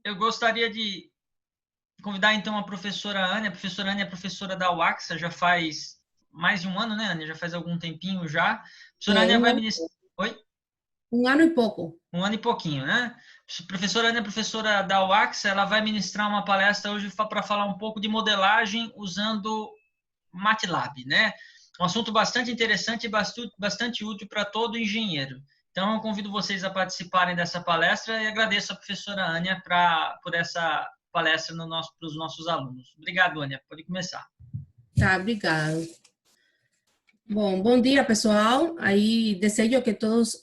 eu gostaria de convidar então a professora Ania. A professora Ania é professora da UAXA, já faz mais de um ano, né, Ania? Já faz algum tempinho já. A professora Ania vai ministrar... Oi? Um ano e pouco. Um ano e pouquinho, né? A professora Ania é professora da UAXA, ela vai ministrar uma palestra hoje para falar um pouco de modelagem usando MATLAB, né? Um assunto bastante interessante e bastante útil para todo engenheiro. Então, eu convido vocês a participarem dessa palestra e agradeço a professora Ania por essa palestra para os nossos alunos. Obrigado, Ania. Pode começar. Tá, obrigado. Bom dia, pessoal. Aí, desejo que todos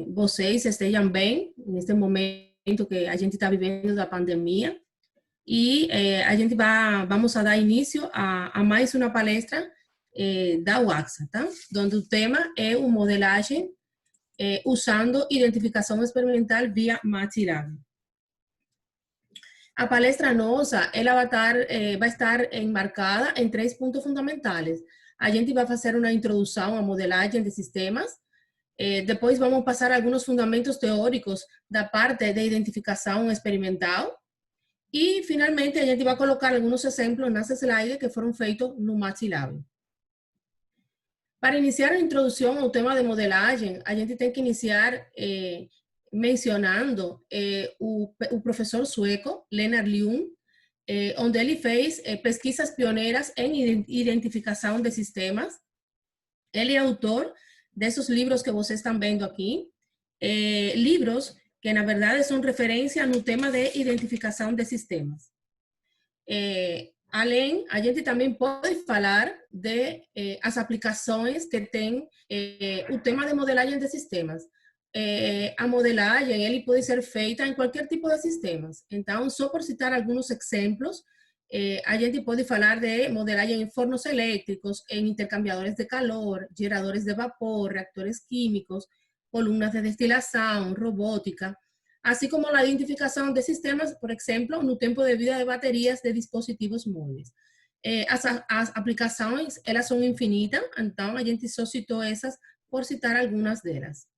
vocês estejam bem neste momento que a gente está vivendo da pandemia. E a gente vamos a dar início a mais uma palestra da UAXA, tá? Onde o tema é o modelagem usando identificação experimental via MATLAB. A palestra nossa, ela vai estar enmarcada em 3 pontos fundamentais. A gente vai fazer uma introdução à modelagem de sistemas, depois vamos passar alguns fundamentos teóricos da parte de identificação experimental, e finalmente a gente vai colocar alguns exemplos nas slides que foram feitos no MATLAB. Para iniciar a introdução ao tema de modelagem, a gente tem que iniciar mencionando o professor sueco, Lennart Ljung, onde ele fez pesquisas pioneiras em identificação de sistemas. Ele é autor desses livros que vocês estão vendo aqui, livros que na verdade são referência no tema de identificação de sistemas. Além, a gente também pode falar de as aplicações que tem o tema de modelagem de sistemas. A modelagem, ele pode ser feita em qualquer tipo de sistemas. Então, só por citar alguns exemplos, a gente pode falar de modelagem em fornos elétricos, em intercambiadores de calor, geradores de vapor, reactores químicos, columnas de destilação, robótica, assim como a identificação de sistemas, por exemplo, no tempo de vida de baterias de dispositivos móveis. As aplicações, elas são infinitas, então a gente só citou essas por citar algumas delas.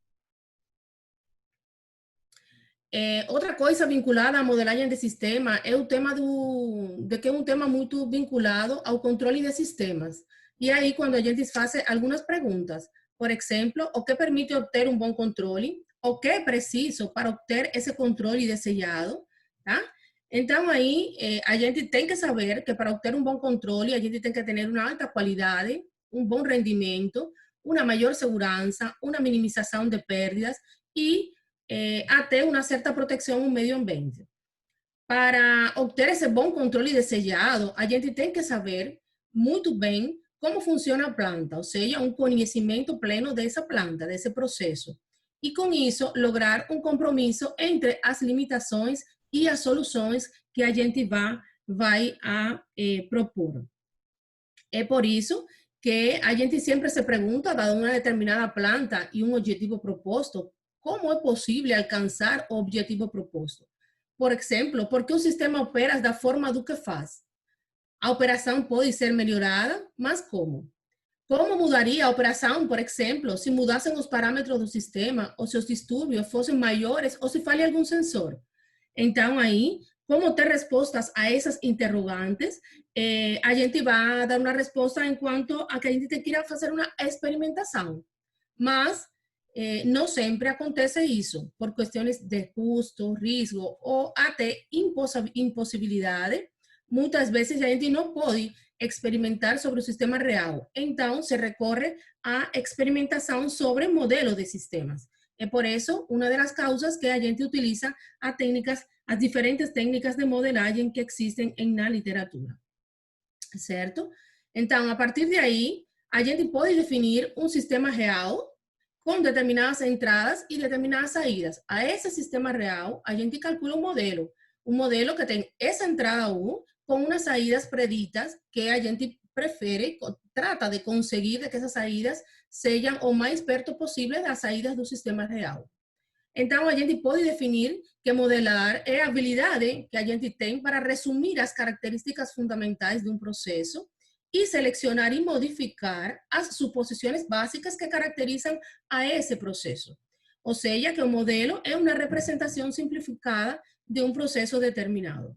Outra coisa vinculada à modelagem de sistema é o tema de que é um tema muito vinculado ao controle de sistemas. E aí, quando a gente faz algumas perguntas, por exemplo, o que permite obter um bom controle, o que é preciso para obter esse controle desejado, tá? Então, aí, a gente tem que saber que para obter um bom controle, a gente tem que ter uma alta qualidade, um bom rendimento, uma maior segurança, uma minimização de perdas e até uma certa proteção ao meio ambiente. Para obter esse bom controle desejado, a gente tem que saber muito bem como funciona a planta, ou seja, um conhecimento pleno dessa planta, desse processo. E com isso, lograr um compromisso entre as limitações e as soluções que a gente vai propor. É por isso que a gente sempre se pergunta, dada uma determinada planta e um objetivo proposto, como é possível alcançar o objetivo proposto? Por exemplo, por que o sistema opera da forma do que faz? A operação pode ser melhorada, mas como? Como mudaria a operação, por exemplo, se mudassem os parâmetros do sistema, ou se os distúrbios fossem maiores, ou se falha algum sensor? Então, aí, como ter respostas a essas interrogantes, a gente vai dar uma resposta enquanto a que a gente tem que ir a fazer uma experimentação. Mas não sempre acontece isso, por questões de custo, risco ou até impossibilidade. Muitas vezes a gente não pode experimentar sobre o sistema real. Então, se recorre à experimentação sobre modelos de sistemas. É por isso uma das causas que a gente utiliza as diferentes técnicas de modelagem que existem na literatura. Certo? Então, a partir de aí, a gente pode definir um sistema real com determinadas entradas e determinadas saídas. A esse sistema real, a gente calcula um modelo que tem essa entrada U com umas saídas preditas que a gente prefere, trata de conseguir que essas saídas sejam o mais perto possível das saídas do sistema real. Então, a gente pode definir que modelar é a habilidade que a gente tem para resumir as características fundamentais de um processo e selecionar e modificar as suposições básicas que caracterizam a esse processo. Ou seja, que o modelo é uma representação simplificada de um processo determinado.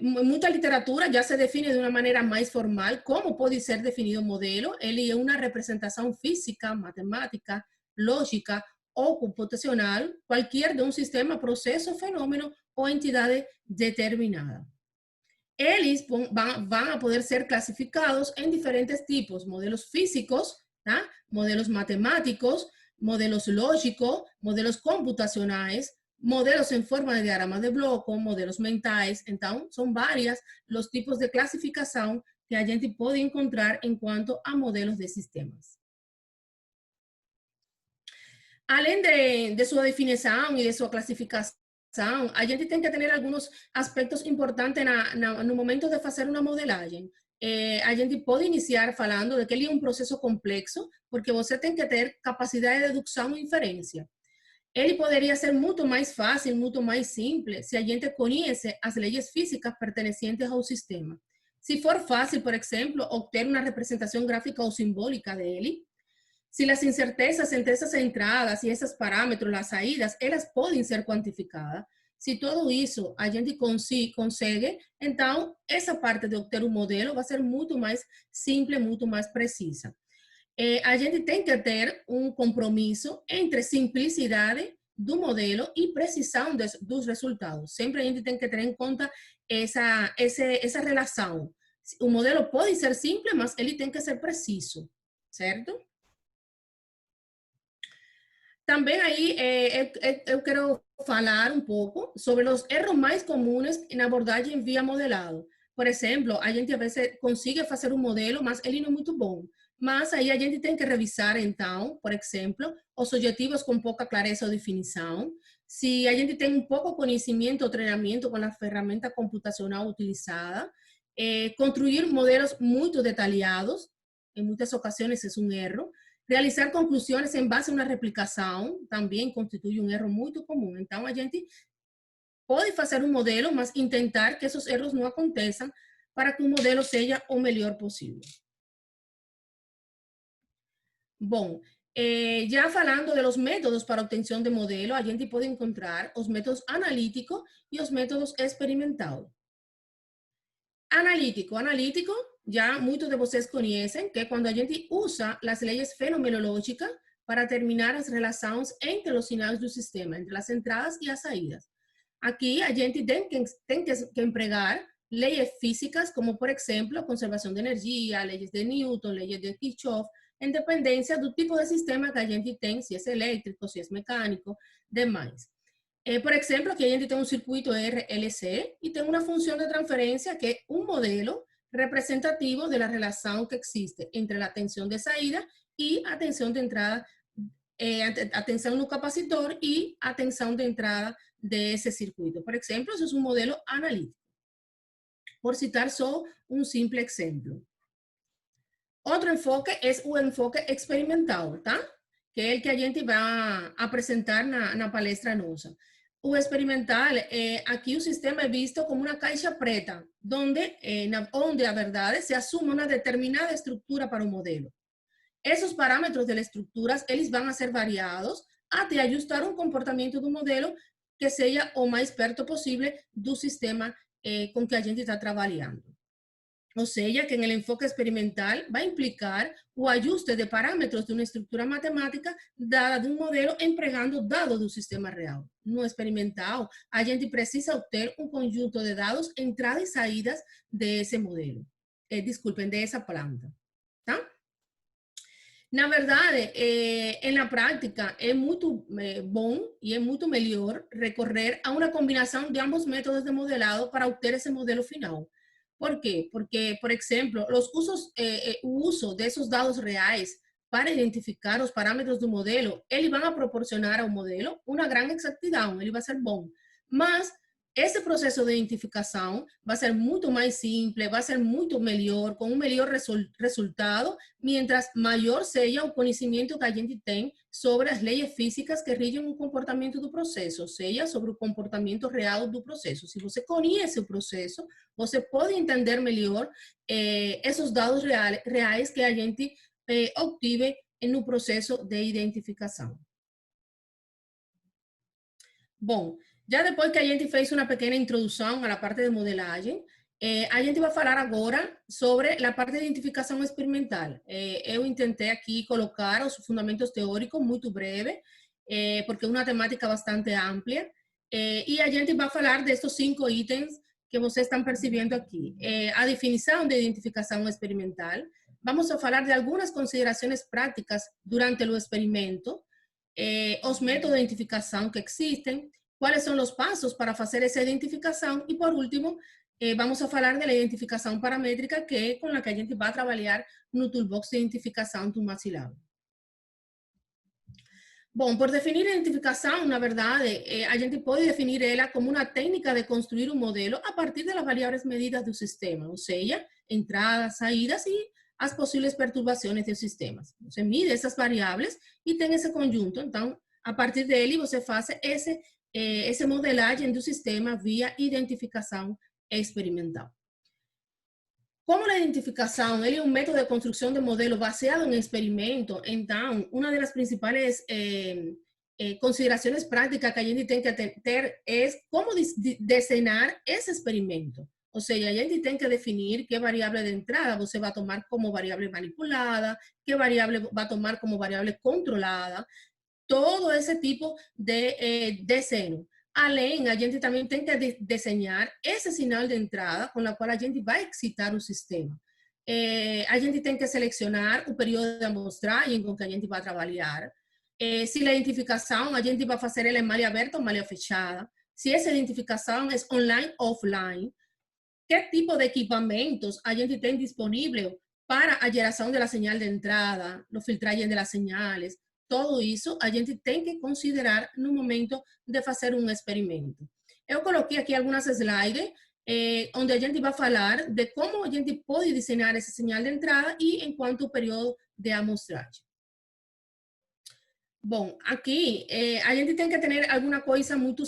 Muita literatura já se define de uma maneira mais formal como pode ser definido um modelo. Ele é uma representação física, matemática, lógica ou computacional, qualquer de um sistema, processo, fenômeno ou entidade determinada. Eles vão a poder ser classificados em diferentes tipos: modelos físicos, tá? Modelos matemáticos, modelos lógicos, modelos computacionais, modelos em forma de diagrama de bloco, modelos mentais. Então, são vários os tipos de classificação que a gente pode encontrar em quanto a modelos de sistemas. Além de sua definição e de sua classificação, a gente tem que ter alguns aspectos importantes no momento de fazer uma modelagem. A gente pode iniciar falando de que ele é um processo complexo, porque você tem que ter capacidade de dedução e inferência. Ele poderia ser muito mais fácil, muito mais simples, se a gente conhece as leis físicas pertencentes ao sistema. Se for fácil, por exemplo, obter uma representação gráfica ou simbólica dele, se as incertezas entre essas entradas e esses parâmetros, as saídas, elas podem ser quantificadas. Se tudo isso a gente consegue, então essa parte de obter um modelo vai ser muito mais simples, muito mais precisa. A gente tem que ter um compromisso entre simplicidade do modelo e precisão dos resultados. Sempre a gente tem que ter em conta essa relação. O modelo pode ser simples, mas ele tem que ser preciso, certo? Também aí eu quero falar um pouco sobre os erros mais comuns na abordagem via modelado. Por exemplo, a gente às vezes consegue fazer um modelo, mas ele não é muito bom. Mas aí a gente tem que revisar, então, por exemplo, os objetivos com pouca clareza ou definição. Se a gente tem um pouco conhecimento ou treinamento com a ferramenta computacional utilizada. Construir modelos muito detalhados, em muitas ocasiões é um erro. Realizar conclusões em base a uma replicação também constitui um erro muito comum. Então, a gente pode fazer um modelo, mas tentar que esses erros não aconteçam para que o modelo seja o melhor possível. Bom, já falando dos métodos para obtenção de modelo, a gente pode encontrar os métodos analíticos e os métodos experimentais. Analítico, já muitos de vocês conhecem, que é quando a gente usa as leis fenomenológicas para determinar as relações entre os sinais do sistema, entre as entradas e as saídas. Aqui a gente tem que empregar leis físicas, como por exemplo, conservação de energia, leis de Newton, leis de Kirchhoff, em dependência do tipo de sistema que a gente tem, se é elétrico, se é mecânico, demais. Por exemplo, aqui a gente tem um circuito RLC e tem uma função de transferência que é um modelo representativo da relação que existe entre a tensão de saída e a tensão de entrada, a tensão no capacitor e a tensão de entrada desse circuito. Por exemplo, isso é um modelo analítico. Por citar só um simples exemplo. Outro enfoque é o enfoque experimental, tá? Que é o que a gente vai apresentar na palestra nossa. O experimental, aqui o sistema é visto como uma caixa preta, onde a verdade se assume uma determinada estrutura para o modelo. Esses parâmetros das estruturas, eles vão ser variados até ajustar um comportamento do modelo que seja o mais perto possível do sistema com que a gente está trabalhando. Ou seja, que no enfoque experimental vai implicar o ajuste de parâmetros de uma estrutura matemática dada de um modelo empregando dados do sistema real. No experimental, a gente precisa obter um conjunto de dados, entradas e saídas desse modelo. Dessa planta. Tá? Na verdade, na prática, é muito bom e é muito melhor recorrer a uma combinação de ambos métodos de modelado para obter esse modelo final. ¿Por qué? Porque, por ejemplo, o uso de esos dados reais para identificar os parâmetros do modelo, eles vão proporcionar ao modelo uma grande exatidão, ele vai ser bom. Mas esse processo de identificação vai ser muito mais simples, vai ser muito melhor, com um melhor resultado, mientras maior seja o conhecimento que a gente tem sobre as leis físicas que rigem o comportamento do processo, ou seja, sobre o comportamento real do processo. Se você conhece o processo, você pode entender melhor esses dados reais que a gente obtive no processo de identificação. Bom, já depois que a gente fez uma pequena introdução à parte de modelagem, a gente vai falar agora sobre a parte de identificação experimental. Eu tentei aqui colocar os fundamentos teóricos muito breve, porque é uma temática bastante ampla, e a gente vai falar destes 5 itens que vocês estão percebendo aqui. A definição de identificação experimental, vamos a falar de algumas considerações práticas durante o experimento, os métodos de identificação que existem, quais são os passos para fazer essa identificação e, por último, vamos a falar da identificação paramétrica, que é com a que a gente vai trabalhar no Toolbox de Identificação do MATLAB. Bom, por definir a identificação, na verdade, a gente pode definir ela como uma técnica de construir um modelo a partir das variáveis medidas do sistema, ou seja, entradas, saídas e as possíveis perturbações dos sistemas. Você mide essas variáveis e tem esse conjunto. Então, a partir dele, você faz essa modelagem do sistema via identificação experimental. Como a identificação é um método de construção de modelo baseado em experimento, então, uma das principais considerações práticas que a gente tem que ter é como desenhar esse experimento. Ou seja, a gente tem que definir que variável de entrada você vai tomar como variável manipulada, que variável vai tomar como variável controlada, todo esse tipo de desenho. Além, a gente também tem que desenhar esse sinal de entrada com o qual a gente vai excitar o sistema. A gente tem que selecionar o período de amostragem com que a gente vai trabalhar. Se a identificação, a gente vai fazer ela em malha aberta ou malha fechada. Se essa identificação é online ou offline. Que tipo de equipamentos a gente tem disponível para a geração da señal de entrada, a filtragem das señales. Tudo isso a gente tem que considerar no momento de fazer um experimento. Eu coloquei aqui algumas slides onde a gente vai falar de como a gente pode desenhar essa señal de entrada e em quanto período de amostragem. Bom, aqui a gente tem que ter alguma coisa muito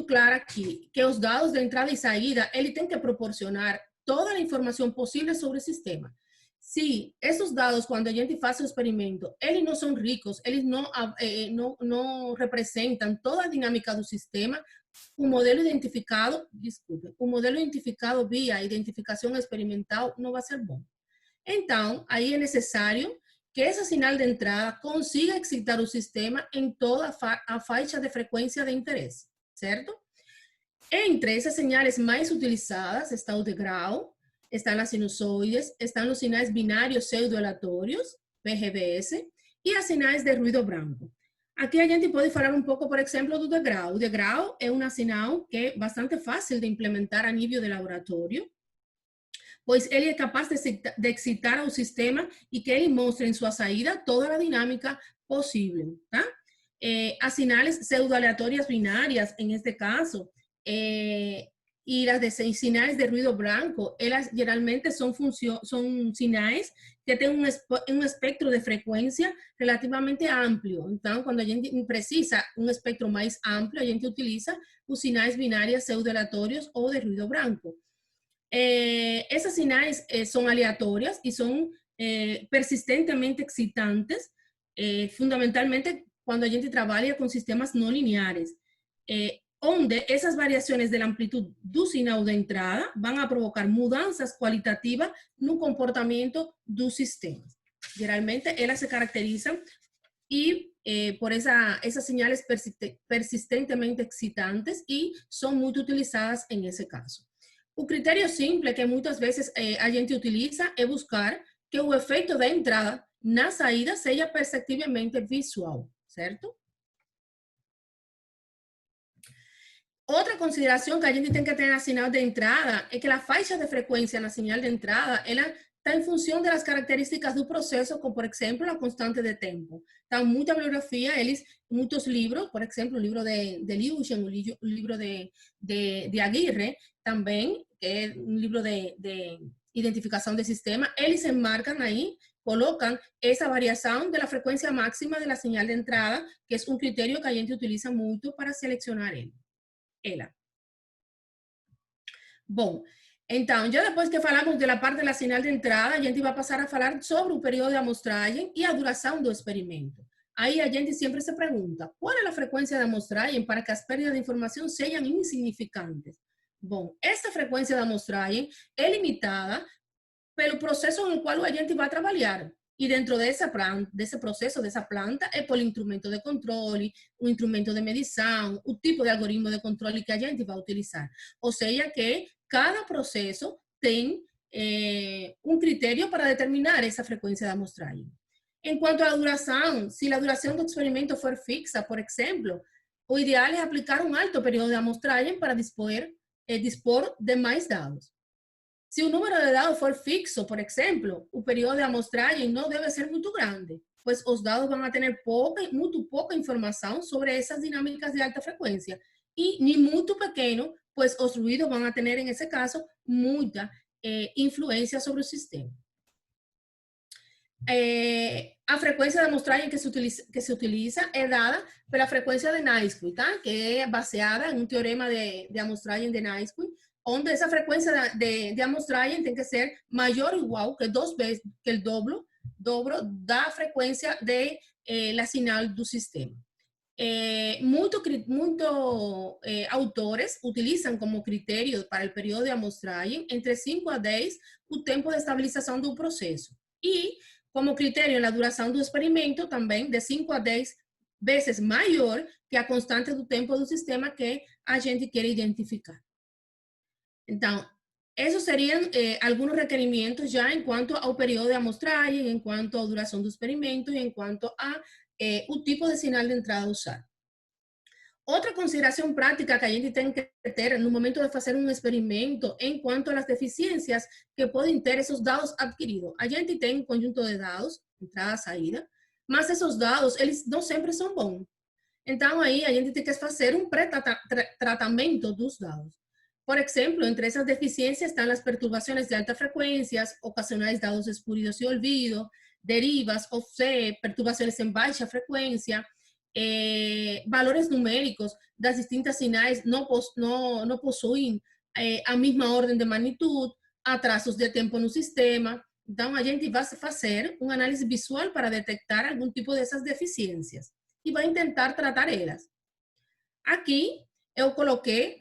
clara aqui, que os dados de entrada e saída, ele tem que proporcionar toda a informação possível sobre o sistema. Se esses dados, quando a gente faz o experimento, eles não são ricos, eles não representam toda a dinâmica do sistema, o modelo identificado via identificação experimental não vai ser bom. Então, aí é necessário que esse sinal de entrada consiga excitar o sistema em toda a faixa de frequência de interesse, certo? Entre essas señales mais utilizadas está o degrau, estão as sinusoides, estão os sinais binários pseudo-aleatórios, PGBS, e as sinais de ruído branco. Aqui a gente pode falar um pouco, por exemplo, do degrau. O degrau é um sinal que é bastante fácil de implementar a nível de laboratório, pois ele é capaz de excitar o sistema e que ele mostre em sua saída toda a dinâmica possível, tá? As sinais pseudo-aleatórias binárias, em este caso, e as de sinais de ruído branco, elas geralmente são sinais que têm um espectro de frequência relativamente amplo. Então, quando a gente precisa um espectro mais amplo, a gente utiliza os sinais binários pseudo-aleatórios ou de ruído branco. Essas sinais são aleatórias e são persistentemente excitantes, fundamentalmente quando a gente trabalha com sistemas não lineares, onde essas variações da amplitude do sinal de entrada vão a provocar mudanças qualitativas no comportamento dos sistemas. Geralmente, elas se caracterizam por essas señales persistentemente excitantes e são muito utilizadas em esse caso. O critério simples que muitas vezes a gente utiliza é buscar que o efeito da entrada na saída seja perceptivelmente visual, certo? Outra consideração que a gente tem que ter na sinal de entrada é que a faixa de frequência na sinal de entrada, ela está em função das características do processo, como, por exemplo, a constante de tempo. Então, muita bibliografia, muitos livros, por exemplo, o livro de Liuchen, o livro de Aguirre, também, que é um livro de identificação de sistema, eles enmarcam aí, colocam essa variação da frequência máxima da señal de entrada, que é um critério que a gente utiliza muito para selecionar ela. Bom, então, já depois que falamos da parte da señal de entrada, a gente vai passar a falar sobre o período de amostragem e a duração do experimento. aí a gente sempre se pergunta, qual é a frequência da amostragem para que as perdas de informação sejam insignificantes? Bom, essa frequência da amostragem é limitada pelo processo no qual o agente vai trabalhar. E dentro desse processo, dessa planta, é por instrumento de controle, o instrumento de medição, o tipo de algoritmo de controle que a gente vai utilizar. Ou seja, que cada processo tem um critério para determinar essa frequência da amostragem. Em quanto à duração, se a duração do experimento for fixa, por exemplo, o ideal é aplicar um alto período de amostragem para dispor de mais dados. Se o número de dados for fixo, por exemplo, o período de amostragem não deve ser muito grande, pois os dados vão ter muito pouca informação sobre essas dinâmicas de alta frequência, e nem muito pequeno, pois os ruídos vão ter, em esse caso, muita influência sobre o sistema. A frequência de amostragem que se utiliza é dada pela frequência de Naiscuit, tá? Que é baseada em um teorema de amostragem de Naiscuit, onde essa frequência de amostragem tem que ser maior ou igual que 2 vezes, que o dobro da frequência de la sinal do sistema. Muitos autores utilizam como critério para o período de amostragem entre 5 a 10 o tempo de estabilização do processo. E, como critério, na duração do experimento, também de 5 a 10 vezes maior que a constante do tempo do sistema que a gente quer identificar. Então, esses seriam alguns requerimentos já em quanto ao período de amostragem, em quanto à duração do experimento e em quanto a o tipo de sinal de entrada a usar. Outra consideração prática que a gente tem que ter no momento de fazer um experimento em quanto às deficiências que podem ter esses dados adquiridos. A gente tem um conjunto de dados, entrada, saída, mas esses dados, eles não sempre são bons. Então, aí a gente tem que fazer um pré-tratamento dos dados. Por exemplo, entre essas deficiencias estão as perturbações de alta frequência, ocasionais dados espúridos e olvido, derivas, offset, perturbações em baixa frequência, valores numéricos das distintas sinais não possuem a mesma ordem de magnitude, atrasos de tempo no sistema. Então, a gente vai fazer uma análise visual para detectar algum tipo dessas deficiências e vai tentar tratar elas. Aqui, eu coloquei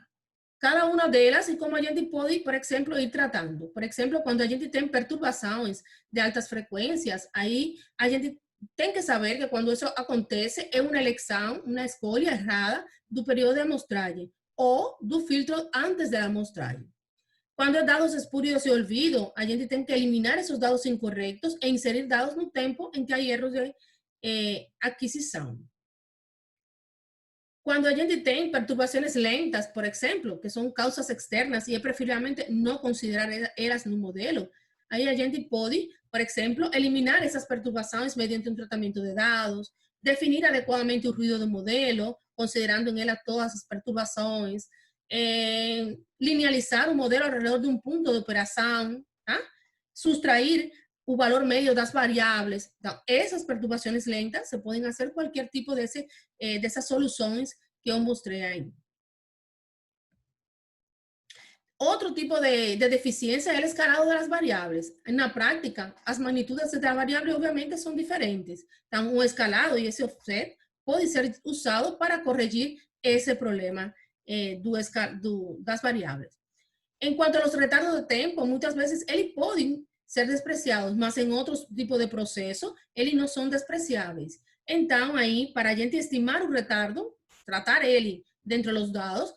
cada uma delas e como a gente pode, por exemplo, ir tratando. Por exemplo, quando a gente tem perturbações de altas frequências, aí a gente tem que saber que quando isso acontece é uma eleição, uma escolha errada do período de amostragem ou do filtro antes da amostragem. Quando é dados espúridos e olvido, a gente tem que eliminar esses dados incorretos e inserir dados no tempo em que há erros de aquisição. Quando a gente tem perturbações lentas, por exemplo, que são causas externas e é preferivelmente não considerar elas no modelo, aí a gente pode, por exemplo, eliminar essas perturbações mediante um tratamento de dados, definir adequadamente o ruído do modelo, considerando em ela todas as perturbações, linealizar o modelo ao redor de um ponto de operação, tá? Sustrair o valor médio das variáveis. Então, essas perturbações lentas se podem fazer qualquer tipo dessas soluções que eu mostrei aí. Outro tipo de deficiência é o escalado das variáveis. Na prática, as magnitudes da variável, obviamente, são diferentes. Então, o escalado e esse offset pode ser usado para corrigir esse problema das variáveis. Em quanto aos retardos de tempo, muitas vezes eles podem ser despreciados, mas em outros tipos de processo, eles não são despreciáveis. Então, aí, para a gente estimar o retardo, tratar ele dentro dos dados,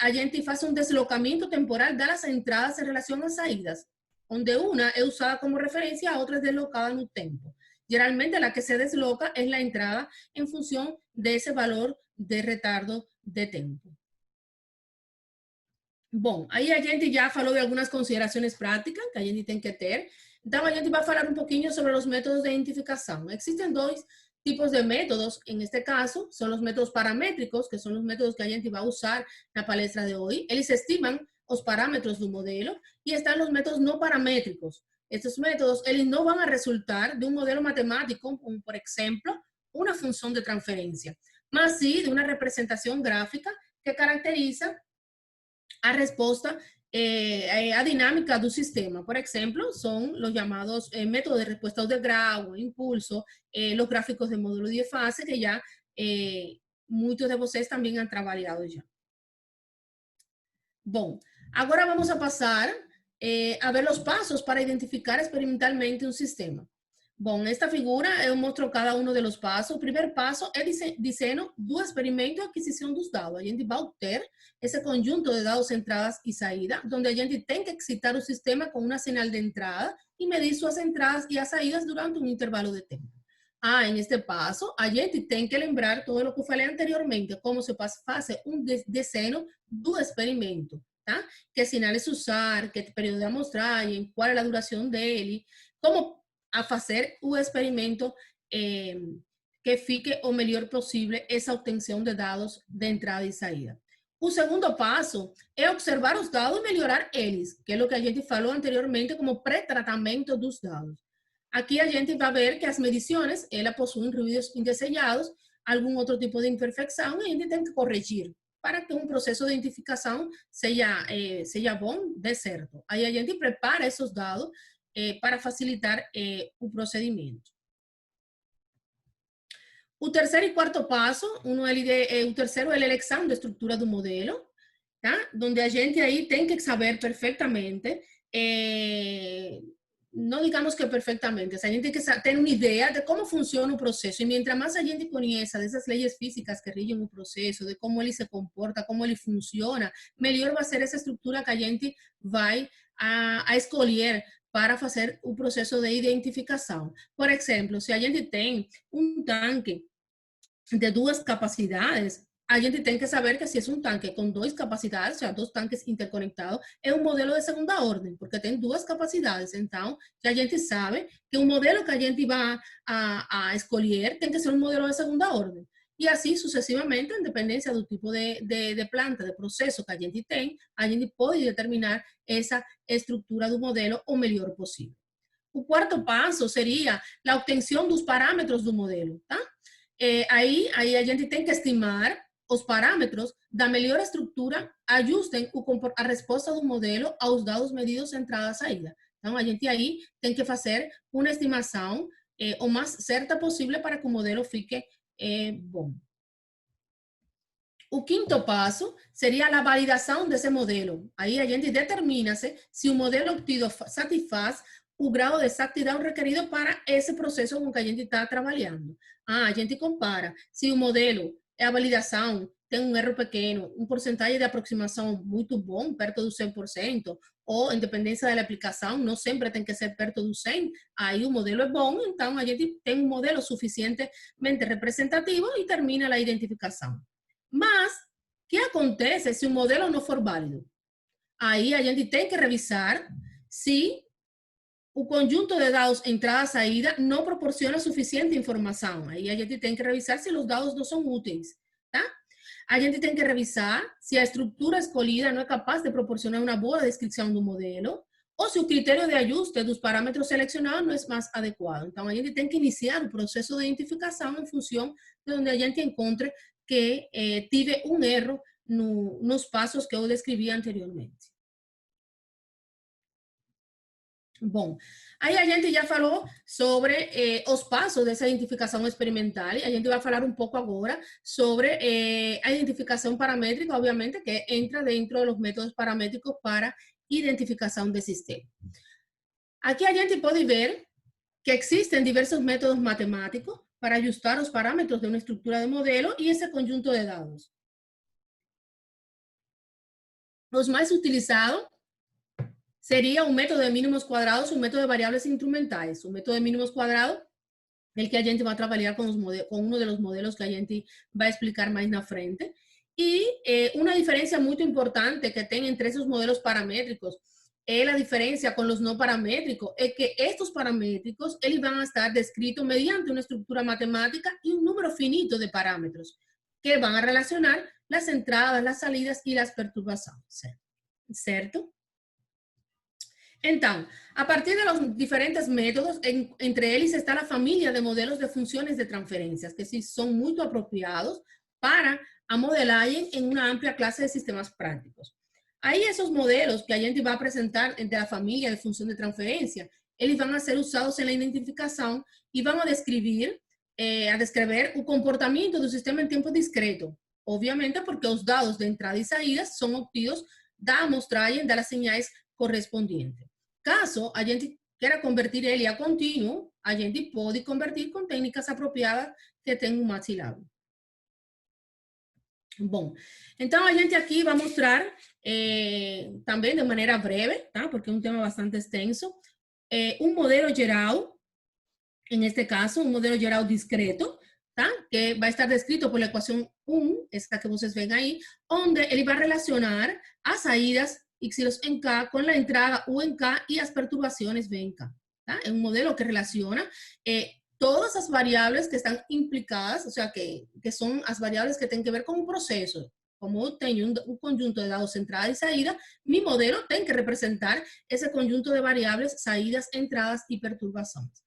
a gente faz um deslocamento temporal das entradas em relação às saídas, onde uma é usada como referência, a outra é deslocada no tempo. Geralmente, a que se desloca é a entrada em função desse valor de retardo de tempo. Bom, aí a gente já falou de algumas considerações práticas que a gente tem que ter. Então, a gente vai falar um pouquinho sobre os métodos de identificação. Existem dois tipos de métodos, en este caso, son los métodos paramétricos, que son los métodos que a gente vai usar na palestra de hoy. Eles estiman os parámetros do modelo e están los métodos no paramétricos. Estos métodos, eles não vão resultar de um modelo matemático, como, por exemplo, uma função de transferência, mas sim de uma representação gráfica que caracteriza a resposta a dinâmica do sistema. Por exemplo, são os chamados métodos de resposta de grau, impulso, os gráficos de módulo de fase, que já muitos de vocês também han trabalhado já. Bom, agora vamos a passar a ver os passos para identificar experimentalmente um sistema. Bom, nesta figura eu mostro cada um dos passos. O primeiro passo é desenho do experimento e aquisição dos dados. A gente vai obter esse conjunto de dados entradas e saídas, onde a gente tem que excitar o sistema com uma sinal de entrada e medir suas entradas e as saídas durante um intervalo de tempo. Em este passo, a gente tem que lembrar todo o que eu falei anteriormente, como se faz um desenho do experimento, tá? Que sinais usar, que período de amostragem, qual é a duração dele, como a fazer o experimento que fique o melhor possível essa obtenção de dados de entrada e saída. O segundo passo é observar os dados e melhorar eles, que é o que a gente falou anteriormente como pré-tratamento dos dados. Aqui a gente vai ver que as medições, elas possuem ruídos indesejados, algum outro tipo de imperfeição, e a gente tem que corrigir para que um processo de identificação seja bom, dê certo. Aí a gente prepara esses dados para facilitar o procedimento. O terceiro e quarto passo, o terceiro é a eleição da estrutura do modelo, tá? Onde a gente aí tem que saber perfeitamente, não digamos que perfeitamente, a gente tem que ter uma ideia de como funciona o processo. E mientras mais a gente conheça dessas leis físicas que rigem o processo, de como ele se comporta, como ele funciona, melhor vai ser essa estrutura que a gente vai a escolher para fazer o processo de identificação. Por exemplo, se a gente tem um tanque de 2 capacidades, a gente tem que saber que se é um tanque com 2 capacidades, ou seja, 2 tanques interconectados, é um modelo de segunda ordem, porque tem 2 capacidades. Então, a gente sabe que o modelo que a gente vai a escolher tem que ser um modelo de segunda ordem. E assim sucessivamente, em dependência do tipo de planta, de processo que a gente tem, a gente pode determinar essa estrutura do modelo o melhor possível. O quarto passo seria a obtenção dos parâmetros do modelo, tá? Aí a gente tem que estimar os parâmetros da melhor estrutura ajustem a resposta do modelo aos dados medidos entrada e saída. Então, a gente aí tem que fazer uma estimação o mais certa possível para que o modelo fique bom. O quinto passo seria a validação desse modelo. Aí a gente determina se o modelo obtido satisfaz o grau de exatidão requerido para esse processo com que a gente está trabalhando. A gente compara se o modelo, a validação, tem um erro pequeno, um porcentagem de aproximação muito bom, perto do 100%, ou em dependência da aplicação, não sempre tem que ser perto do 100%, aí o modelo é bom, então a gente tem um modelo suficientemente representativo e termina a identificação. Mas, o que acontece se o modelo não for válido? Aí a gente tem que revisar se o conjunto de dados entrada e saída não proporciona suficiente informação. Aí a gente tem que revisar se os dados não são úteis, tá? A gente tem que revisar se a estrutura escolhida não é capaz de proporcionar uma boa descrição do modelo ou se o critério de ajuste dos parâmetros selecionados não é mais adequado. Então, a gente tem que iniciar o processo de identificação em função de onde a gente encontre que tive um erro nos passos que eu descrevi anteriormente. Bom, aí a gente já falou sobre os passos dessa identificação experimental e a gente vai falar um pouco agora sobre a identificação paramétrica, obviamente, que entra dentro dos métodos paramétricos para identificação de sistema. Aqui a gente pode ver que existen diversos métodos matemáticos para ajustar os parâmetros de uma estrutura de modelo e esse conjunto de dados. Os mais utilizados seria o método de mínimos quadrados, o método de variáveis instrumentais. O método de mínimos quadrados é o que a gente vai trabalhar com um dos modelos que a gente vai explicar mais na frente. E uma diferença muito importante que tem entre esses modelos paramétricos é a diferença com os não paramétricos, é que estes paramétricos eles vão estar descritos mediante uma estrutura matemática e um número finito de parâmetros que vão relacionar as entradas, as salidas e as perturbações, certo? Então, a partir de los diferentes métodos, entre eles está a família de modelos de funções de transferências, que sim, são muito apropriados para a modelagem em uma ampla classe de sistemas práticos. Aí esses modelos que a gente vai apresentar entre a família de função de transferência, eles vão ser usados na identificação e vão descrever o comportamento do sistema em tempo discreto. Obviamente, porque os dados de entrada e saída são obtidos da amostragem das señais correspondientes. Caso a gente queira convertir ele a contínuo, a gente pode convertir com técnicas apropriadas que tem o MATLAB. Bom, então a gente aqui vai mostrar também de maneira breve, tá? Porque é um tema bastante extenso, um modelo geral, neste caso, um modelo geral discreto, tá? Que vai estar descrito por a equação 1, esta que vocês veem aí, onde ele vai relacionar as saídas y en K con la entrada U en K y las perturbaciones V en K. ¿tá? Es un modelo que relaciona todas las variables que están implicadas, o sea, que son las variables que tienen que ver con un proceso. Como tengo un conjunto de dados entrada y salida, mi modelo tiene que representar ese conjunto de variables, salidas, entradas y perturbaciones.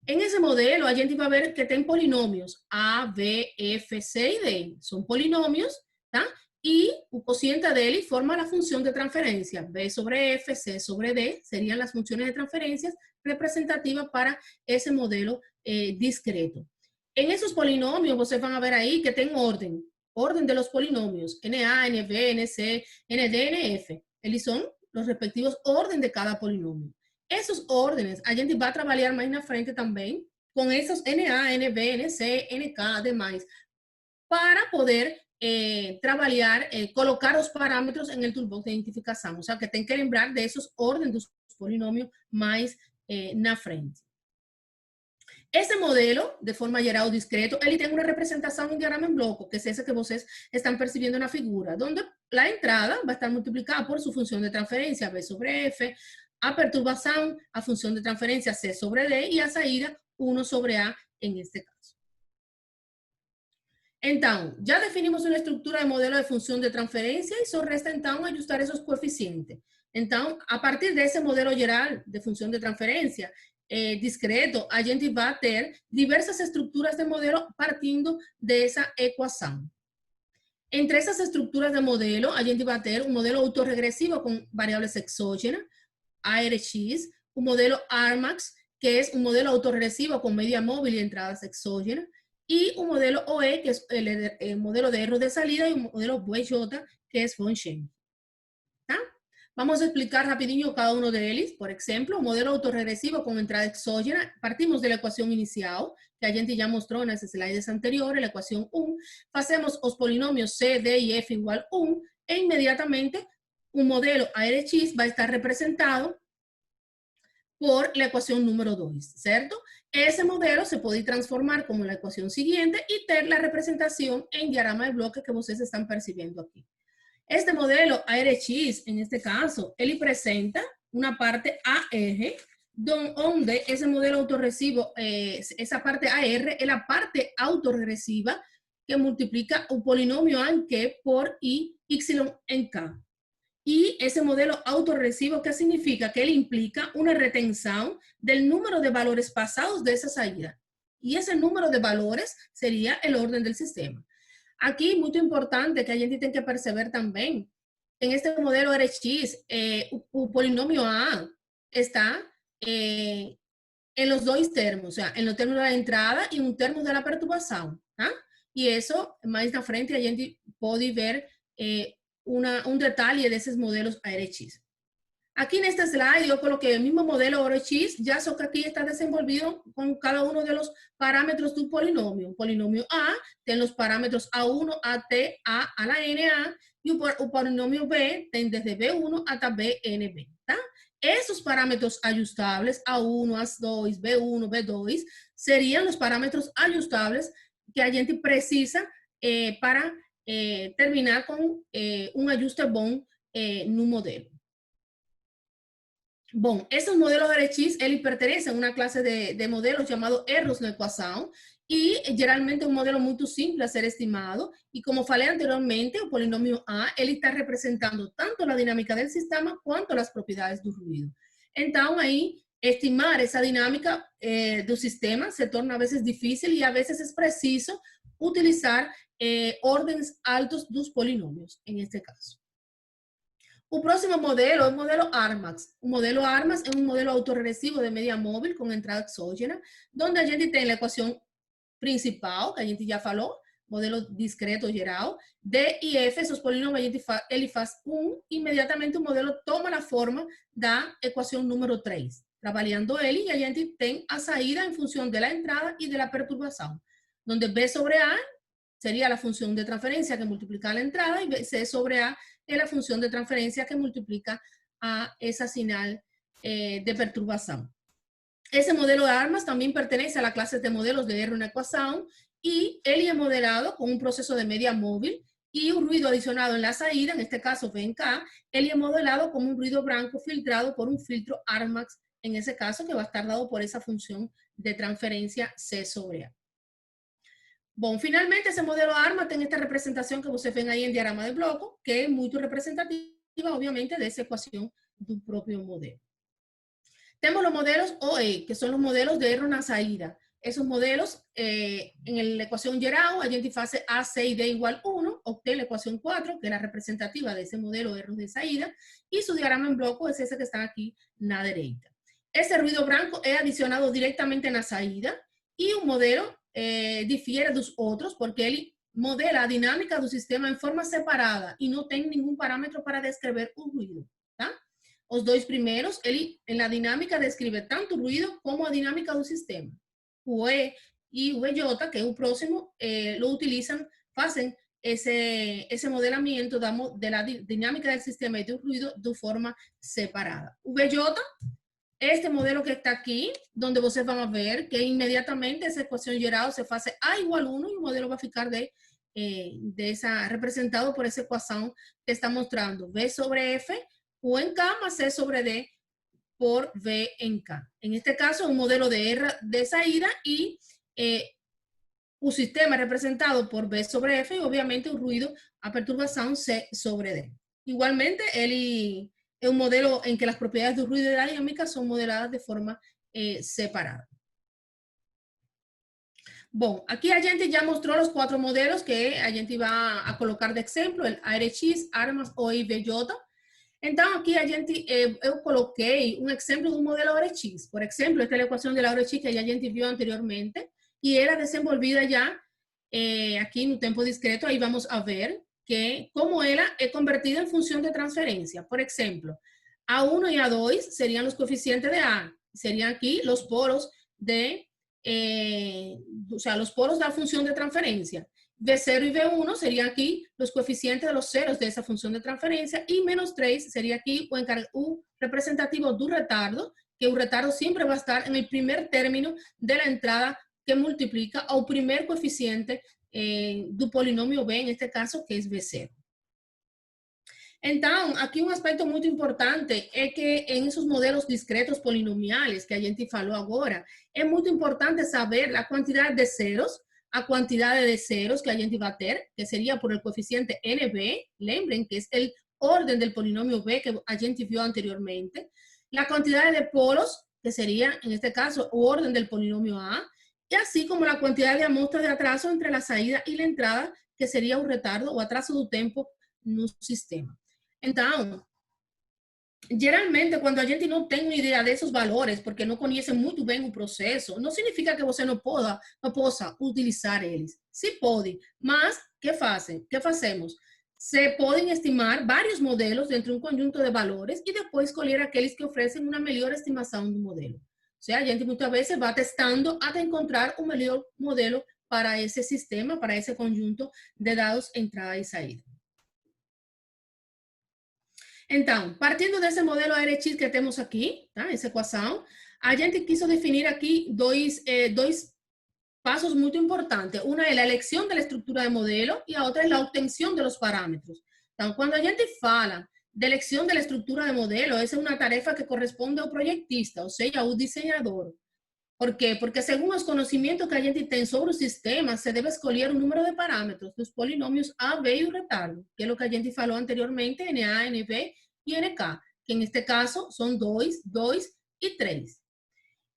En ese modelo, a gente va a ver que tiene polinomios A, B, F, C y D. Son polinomios, ¿tá? Y el cociente de él forma la función de transferencia. B sobre F, C sobre D serían las funciones de transferencias representativas para ese modelo discreto. En esos polinomios, ustedes van a ver ahí que tienen orden de los polinomios, NA, NB, NC, ND, NF. Ellos son los respectivos orden de cada polinomio. Esos órdenes, a gente va a trabajar más en la frente también con esos NA, NB, NC, NK, demás, para poder trabalhar, colocar os parâmetros en el toolbox de identificação. O sea, que tem que lembrar de esos órdenes dos polinomios mais na frente. Esse modelo, de forma geral discreto, ele tem uma representação em diagrama em bloco, que é essa que vocês estão percebendo na figura, onde a entrada vai estar multiplicada por sua função de transferência, B sobre F, a perturbação, a função de transferência, C sobre D, e a saída, 1 sobre A, en este caso. Então, já definimos uma estrutura de modelo de função de transferência e só resta, então, ajustar esses coeficientes. Então, a partir desse modelo geral de função de transferência discreto, a gente vai ter diversas estruturas de modelo partindo dessa equação. Entre essas estruturas de modelo, a gente vai ter um modelo autorregressivo com variáveis exógenas, ARX, um modelo ARMAX, que é um modelo autorregressivo com média móvel e entradas exógenas, y un modelo OE, que es el modelo de error de salida, y un modelo BJ, que es von Schempp. Vamos a explicar rapidinho cada uno de ellos. Por ejemplo, un modelo autorregresivo con entrada exógena. Partimos de la ecuación inicial, que a gente ya mostró en las slides anteriores, la ecuación 1. Hacemos los polinomios C, D y F igual 1, e inmediatamente un modelo ARX va a estar representado por la ecuación número 2, ¿cierto? Ese modelo se puede transformar como la ecuación siguiente y tener la representación en diagrama de bloque que ustedes están percibiendo aquí. Este modelo ARX, en este caso, él presenta una parte AR, donde ese modelo autorregresivo, esa parte AR es la parte autorregresiva que multiplica un polinomio en K por I, Y en K. Y ese modelo autorregresivo, ¿qué significa? Que él implica una retención del número de valores pasados de esa salida. Y ese número de valores sería el orden del sistema. Aquí, muy importante que a gente tiene que perceber también, en este modelo RX, el polinomio A está en los dos términos, o sea, en los términos de la entrada y un término de la perturbación. Y eso, más de frente, a gente puede ver un detalle de esos modelos ARX. Aquí en este slide yo coloqué el mismo modelo ARX, ya solo que aquí está desenvolvido con cada uno de los parámetros de un polinomio. Un polinomio A tiene los parámetros A1, AT, A a la NA, y un polinomio B tiene desde B1 hasta BNB. ¿tá? Esos parámetros ajustables, A1, A2, B1, B2, serían los parámetros ajustables que a gente precisa para terminar con un ajuste bom no modelo. Bom, esses modelos RX, eles pertenecem a uma classe de modelos chamado erros na equação e geralmente é um modelo muito simples a ser estimado e como falei anteriormente, o polinomio A, ele está representando tanto a dinâmica do sistema quanto as propriedades do ruído. Então, aí, estimar essa dinâmica do sistema se torna a vezes difícil e a vezes é preciso utilizar órdenes altos dos polinomios, en este caso. O próximo modelo é o modelo ARMAX. O modelo ARMAX é um modelo autorregressivo de média móvel com entrada exógena, onde a gente tem a equação principal, que a gente já falou, modelo discreto geral, D e F, esses polinômios, ele faz 1, imediatamente o modelo toma a forma da equação número 3. Trabalhando ele, e a gente tem a saída em função da entrada e da perturbação, onde B sobre A seria a função de transferência que multiplica a entrada e C sobre A é a função de transferência que multiplica a essa sinal de perturbação. Esse modelo de armas também pertence à classe de modelos de R na equação e ele é modelado com um processo de média móvel e o ruído adicionado na saída, neste caso VNK, ele é modelado como um ruído branco filtrado por um filtro Armax, en ese caso, que va a estar dado por esa función de transferencia C sobre A. Bom, finalmente, esse modelo ARMA tem esta representação que vocês veem aí em diagrama de bloco, que é muito representativa, obviamente, dessa equação do próprio modelo. Temos os modelos OE, que são os modelos de erro na saída. Esses modelos, en la ecuación geral, a gente faz A, C y D igual 1, obtém la ecuación 4, que é a representativa desse modelo de erros de saída, e su diagrama en bloco es ese que está aqui na direita. Esse ruído branco é adicionado diretamente na saída, e o modelo difiere dos outros, porque ele modela a dinâmica do sistema em forma separada, e não tem nenhum parâmetro para descrever o ruído, tá? Os dois primeiros, ele, na dinâmica, descreve tanto o ruído como a dinâmica do sistema. O E y VJ, que es un próximo, lo utilizan, hacen ese modelamiento de la dinámica del sistema y del ruido de forma separada. VJ, este modelo que está aquí, donde ustedes van a ver que inmediatamente esa ecuación geral se hace A igual 1 y el modelo va a ficar representado por esa ecuación que está mostrando V sobre F, U en K más C sobre D, por V en K. En este caso, un modelo de R de salida y un sistema representado por V sobre F y obviamente un ruido a perturbación C sobre D. Igualmente, él es un modelo en que las propiedades del ruido y de la dinámica son modeladas de forma separada. Bom, aqui a gente já mostrou os 4 modelos que a gente vai a colocar de exemplo, o ARX, ARMAS, OI e VJ. Então, aqui a gente, eu coloquei um exemplo do modelo ARX. Por exemplo, esta é a equação da ARX que a gente viu anteriormente e era desenvolvida já aqui no tempo discreto. Aí vamos a ver que como ela é convertida em função de transferência. Por exemplo, A1 e A2 seriam os coeficientes de A. Seriam aqui os polos los polos da función de transferencia. V0 y V1 serían aquí los coeficientes de los ceros de esa función de transferencia y menos 3 sería aquí un representativo del retardo, que el retardo siempre va a estar en el primer término de la entrada que multiplica al primer coeficiente del polinomio B, en este caso, que es V0. Então, aqui um aspecto muito importante é que em esses modelos discretos polinomiais que a gente falou agora, é muito importante saber a quantidade de zeros, a quantidade de zeros que a gente vai ter, que seria por el coeficiente NB, lembrem que é o ordem del polinomio B que a gente viu anteriormente, a quantidade de polos, que seria, en este caso, o orden del polinomio A, e assim como a quantidade de amostras de atraso entre a saída e a entrada, que seria o retardo, o atraso do tempo no sistema. Então, geralmente, quando a gente não tem uma ideia desses valores, porque não conhece muito bem o processo, não significa que você não possa utilizar eles. Se pode, mas que fazemos? Se podem estimar vários modelos dentro de um conjunto de valores e depois escolher aqueles que oferecem uma melhor estimação do modelo. Ou seja, a gente muitas vezes vai testando até encontrar o melhor modelo para esse sistema, para esse conjunto de dados entrada e saída. Então, partindo desse modelo ARX que temos aqui, tá? Essa equação, a gente quis definir aqui dois passos muito importantes. Uma é a eleição da estrutura de modelo e a outra é a obtenção dos parâmetros. Então, quando a gente fala de eleição da estrutura de modelo, essa é uma tarefa que corresponde ao projetista, ou seja, ao diseñador. ¿Por quê? Porque según os conhecimentos que a gente tem sobre o sistema, se deve escolher o número de parâmetros dos polinômios A, B e o retardo, que é o que a gente falou anteriormente, NA, NB e NK, que neste caso são 2, 2 e 3.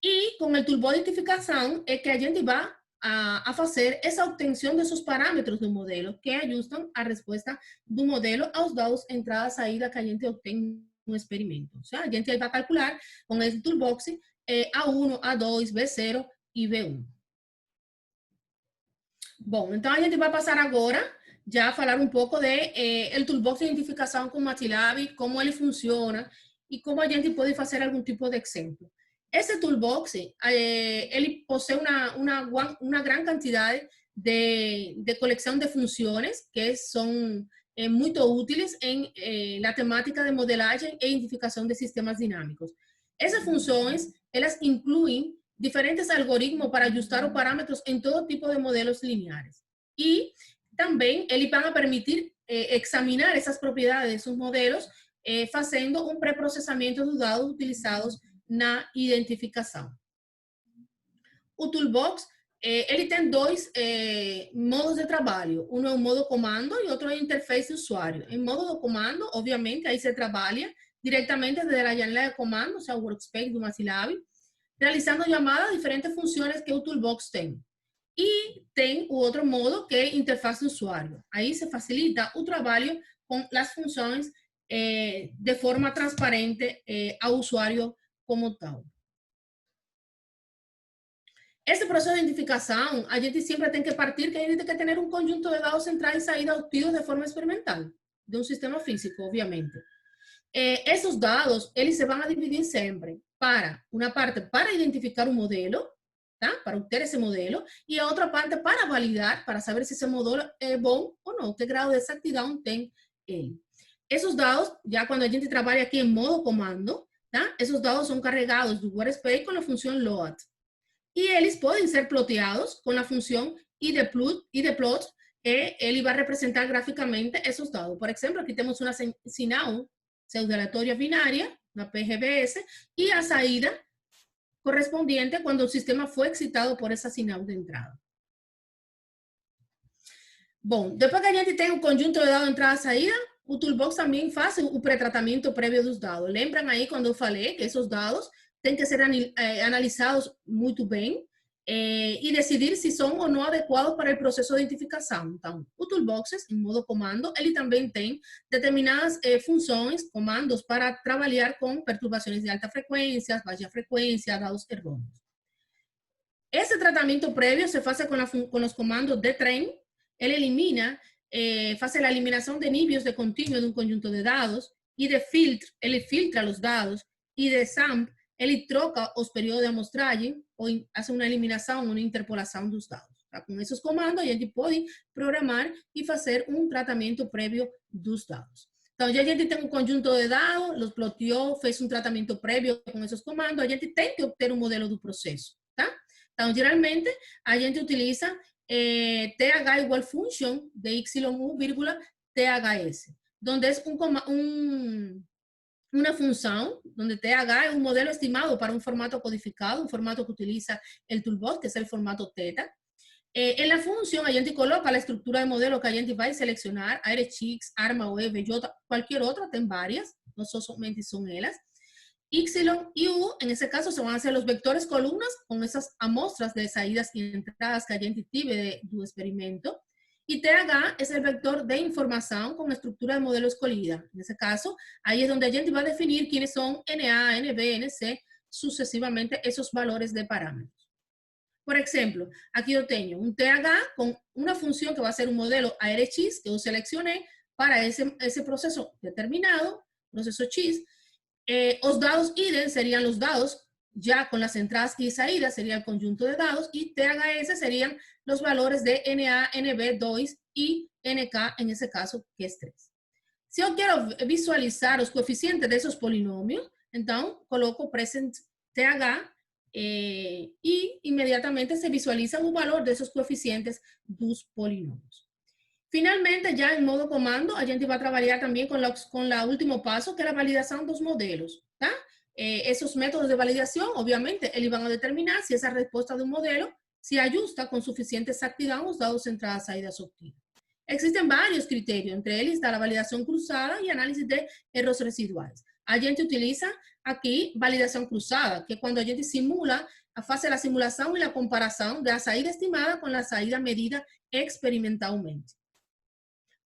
E com o toolbar de identificação é que a gente vai a fazer essa obtenção desses parâmetros do modelo que ajustam a resposta do modelo aos dados entrada e saída que a gente obtém no experimento. O sea, a gente vai calcular com esse toolbox A1, A2, B0 e B1. Bom, então a gente vai passar agora já a falar um pouco do toolbox de identificação com MATLAB, como ele funciona e como a gente pode fazer algum tipo de exemplo. Esse toolbox, ele possui uma grande quantidade de coleção de funções que são muito úteis na temática de modelagem e identificação de sistemas dinâmicos. Essas funções, elas incluem diferentes algoritmos para ajustar os parâmetros em todo tipo de modelos lineares. E também eles vão permitir examinar essas propriedades desses modelos fazendo um pré-processamento dos dados utilizados na identificação. O toolbox, ele tem dois modos de trabalho. Um é o modo comando e outro é a interface de usuário. Em modo de comando, obviamente, aí se trabalha diretamente desde a janela de comando, ou seja, o workspace do MATLAB, realizando chamadas a diferentes funções que o toolbox tem. E tem o outro modo, que é interface de usuário. Aí se facilita o trabalho com as funções de forma transparente ao usuário como tal. Esse processo de identificação, a gente sempre tem que partir que a gente tem que ter um conjunto de dados entrada e saída obtidos de forma experimental, de um sistema físico, obviamente. Esses dados, eles se vão a dividir sempre para uma parte para identificar um modelo, tá? Para obter esse modelo, e a outra parte para validar, para saber se esse modelo é bom ou não, que grau de exatidão tem ele. Esses dados, já quando a gente trabalha aqui em modo comando, tá? Esses dados são carregados do workspace com a função load. E eles podem ser ploteados com a função idplot, que ele vai representar graficamente esses dados. Por exemplo, aqui temos uma sinal pseudo-aleatória binária, uma PGBS, e a saída correspondiente quando o sistema foi excitado por essa sinal de entrada. Bom, depois que a gente tem o conjunto de dados entrada e saída, o toolbox também faz o pré-tratamento prévio dos dados. Lembram aí quando eu falei que esses dados têm que ser analisados muito bem e decidir se são ou não adequados para o processo de identificação. Então, o toolbox, em modo comando, ele também tem determinadas funções, comandos para trabalhar com perturbações de alta frequência, baixa frequência, dados errôneos. Esse tratamento prévio se faz com os comandos de train. Ele elimina, faz a eliminação de níveis de contínuo de um conjunto de dados, e de filtro, ele filtra os dados, e de sump, ele troca os períodos de amostragem, ou faz uma eliminação, uma interpolação dos dados. Tá? Com esses comandos, a gente pode programar e fazer um tratamento prévio dos dados. Então, já a gente tem um conjunto de dados, los ploteou, fez um tratamento prévio com esses comandos, a gente tem que obter um modelo do processo. Tá? Então, geralmente, a gente utiliza TH igual function de y1, THS, donde es una función donde TH es un modelo estimado para un formato codificado, un formato que utiliza el toolbox, que es el formato teta. En la función, a gente coloca la estructura de modelo que a gente va a seleccionar, ARECHIX, ARMA, OEV, J, cualquier otra, ten varias, no solamente son ellas. Y U, en ese caso, se van a hacer los vectores columnas con esas amostras de salidas y entradas que a gente tiene del experimento. Y TH es el vector de información con la estructura de modelo escogida. En ese caso, ahí es donde a gente va a definir quiénes son NA, NB, NC, sucesivamente esos valores de parámetros. Por ejemplo, aquí yo tengo un TH con una función que va a ser un modelo ARX que yo seleccioné para ese proceso determinado, proceso X. Los dados idem serían los dados ya con las entradas y salidas, sería el conjunto de dados, y THS serían los valores de NA, NB, 2 y NK, en ese caso, que es 3. Si yo quiero visualizar los coeficientes de esos polinomios, entonces coloco present TH y inmediatamente se visualiza un valor de esos coeficientes dos polinomios. Finalmente, ya en modo comando, a gente va a trabajar también con la último paso, que es la validación de los modelos. ¿tá? Esos métodos de validación, obviamente, ellos van a determinar si esa respuesta de un modelo se ajusta con suficiente exactitud los dados entradas, salidas obtidas. Existen varios criterios, entre ellos está la validación cruzada y análisis de errores residuales. A gente utiliza aqui validação cruzada, que é quando a gente simula, faz a simulação e a comparação da saída estimada com a saída medida experimentalmente.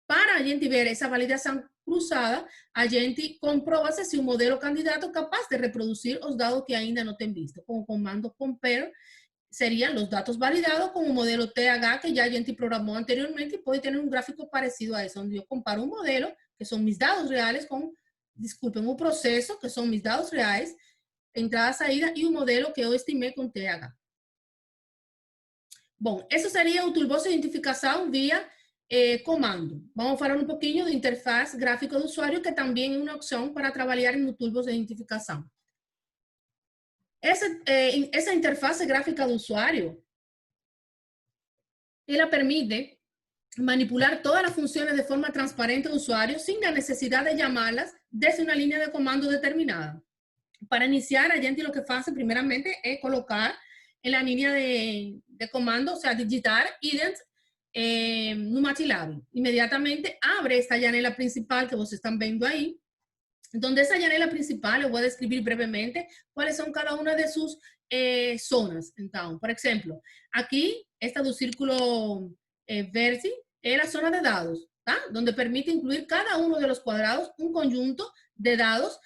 Para a gente ver essa validação cruzada, a gente comprova se o modelo candidato é capaz de reproduzir os dados que ainda não tem visto. Com o comando compare, seriam os dados validados com o modelo TH que já a gente programou anteriormente e pode ter um gráfico parecido a esse, onde eu comparo um modelo, que são mis dados reais, com, desculpem, o processo, que são mis dados reais, entrada, saída, e o modelo que eu estimei com TH. Bom, isso seria o toolbox de identificação via comando. Vamos falar um pouquinho de interface gráfica do usuário, que também é uma opção para trabalhar no toolbox de identificação. Essa interface gráfica do usuário, ela permite manipular todas as funções de forma transparente do usuário sem a necessidade de chamá-las desde uma linha de comando determinada. Para iniciar, a gente o que faz primeiramente é colocar na linha de comando, ou seja, digitar ident no MATLAB. Imediatamente abre esta janela principal que vocês estão vendo aí, donde esa janela principal, eu vou descrever brevemente quais são cada uma de suas zonas. Então, por exemplo, aqui, esta do círculo verde é a zona de dados, tá? Donde permite incluir cada um dos quadrados um conjunto de dados,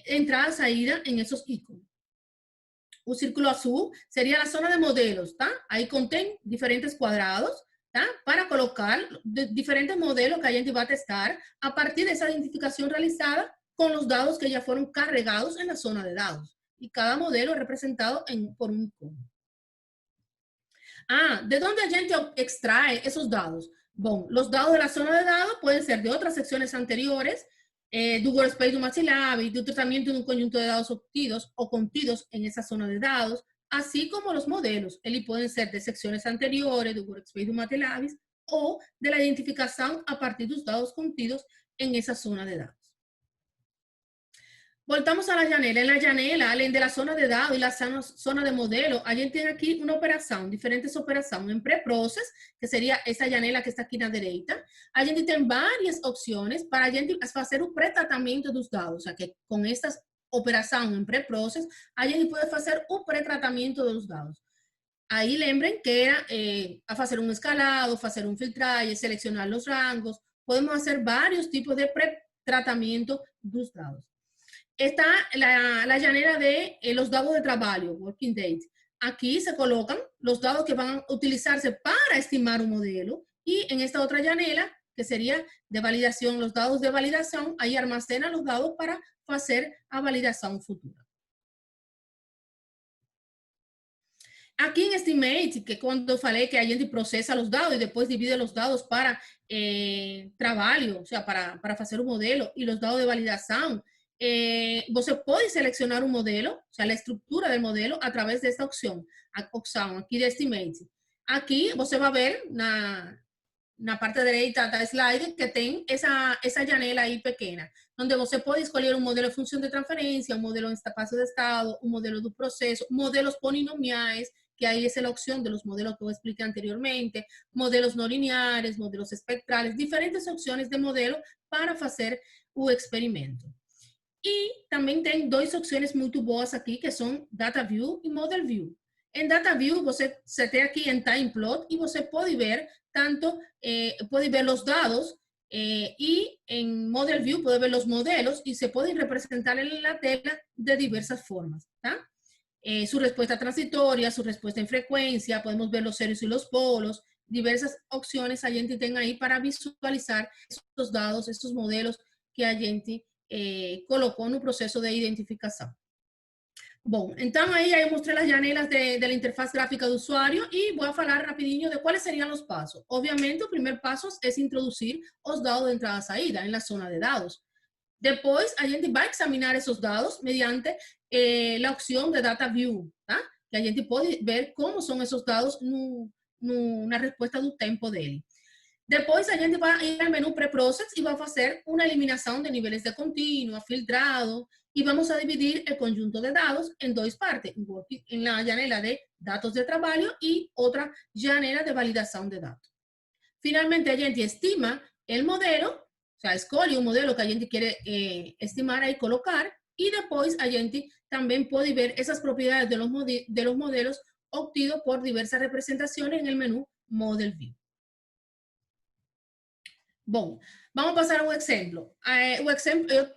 entrada, saída em esses ícones. O círculo azul seria a zona de modelos, tá? Aí contém diferentes quadrados, tá? Para colocar diferentes modelos que a gente vai testar a partir dessa identificação realizada com os dados que já foram carregados na zona de dados. E cada modelo é representado por um ícone. ¿de dónde a gente extrae esos dados? Bom, os dados da zona de dados podem ser de outras secções anteriores, do workspace do MATLAB, do tratamento de um conjunto de dados obtidos ou contidos em essa zona de dados, assim como os modelos. Eles podem ser de secções anteriores, do workspace do MATLAB, ou da identificação a partir dos dados contidos em essa zona de dados. Voltamos a la janela. En la janela, além de la zona de dados y la zona de modelo, a gente tem aqui uma operação, diferentes operações. En pre-process, que seria essa janela que está aqui na direita, a gente tem várias opções para a gente fazer o pré-tratamento dos dados. O sea, que com esta operação em pre-process, a gente pode fazer o pré-tratamento dos dados. Aí lembrem que era a fazer um escalado, fazer um filtragem, selecionar os rangos. Podemos fazer vários tipos de pré-tratamento dos dados. Está la janela de los dados de trabajo, working date. Aquí se colocan los dados que van a utilizarse para estimar un modelo, y en esta otra janela, que sería de validación, los dados de validación, ahí almacena los dados para hacer a validación futura. Aquí en Estimate, que cuando falei que a gente processa os dados e depois divide os dados para trabalho, ou seja, para fazer o modelo, e os dados de validação, você pode selecionar um modelo, ou seja, a estrutura do modelo, através desta opção aqui de Estimate. Aqui você vai ver na parte direita da slide que tem essa janela aí pequena, onde você pode escolher um modelo de função de transferência, um modelo em espaço de estado, um modelo do processo, modelos polinomiais, que aí é a opção dos modelos que eu expliquei anteriormente, modelos não lineares, modelos espectrales, diferentes opções de modelo para fazer o experimento. E também tem duas opções muito boas aqui, que são Data View e Model View. Em Data View, você setea aqui em Time Plot e você pode ver pode ver os dados, e em Model View pode ver os modelos e se podem representar na tela de diversas formas, tá? Su respuesta transitoria, su respuesta en frecuencia, podemos ver los ceros y los polos, diversas opciones a gente tem aí para visualizar esses dados, esses modelos que a gente colocou no processo de identificação. Bom, então aí eu mostrei as janelas da interface gráfica do usuário e vou falar rapidinho de quais seriam os passos. Obviamente, o primeiro passo é introduzir os dados de entrada e saída na zona de dados. Depois, a gente vai examinar esses dados mediante a opção de Data View, tá? Que a gente pode ver como são esses dados na resposta do tempo dele. Depois, a gente vai ir ao menu Pre-Process e vai fazer uma eliminação de níveis de contínuo, filtrado, e vamos a dividir o conjunto de dados em duas partes, na janela de dados de trabalho e outra janela de validação de dados. Finalmente, a gente estima o modelo, sea, escolhe um modelo que a gente quer estimar e colocar, e depois a gente também pode ver essas propriedades de los modelos obtidos por diversas representações no menu Model View. Bom, vamos passar a um exemplo. Eu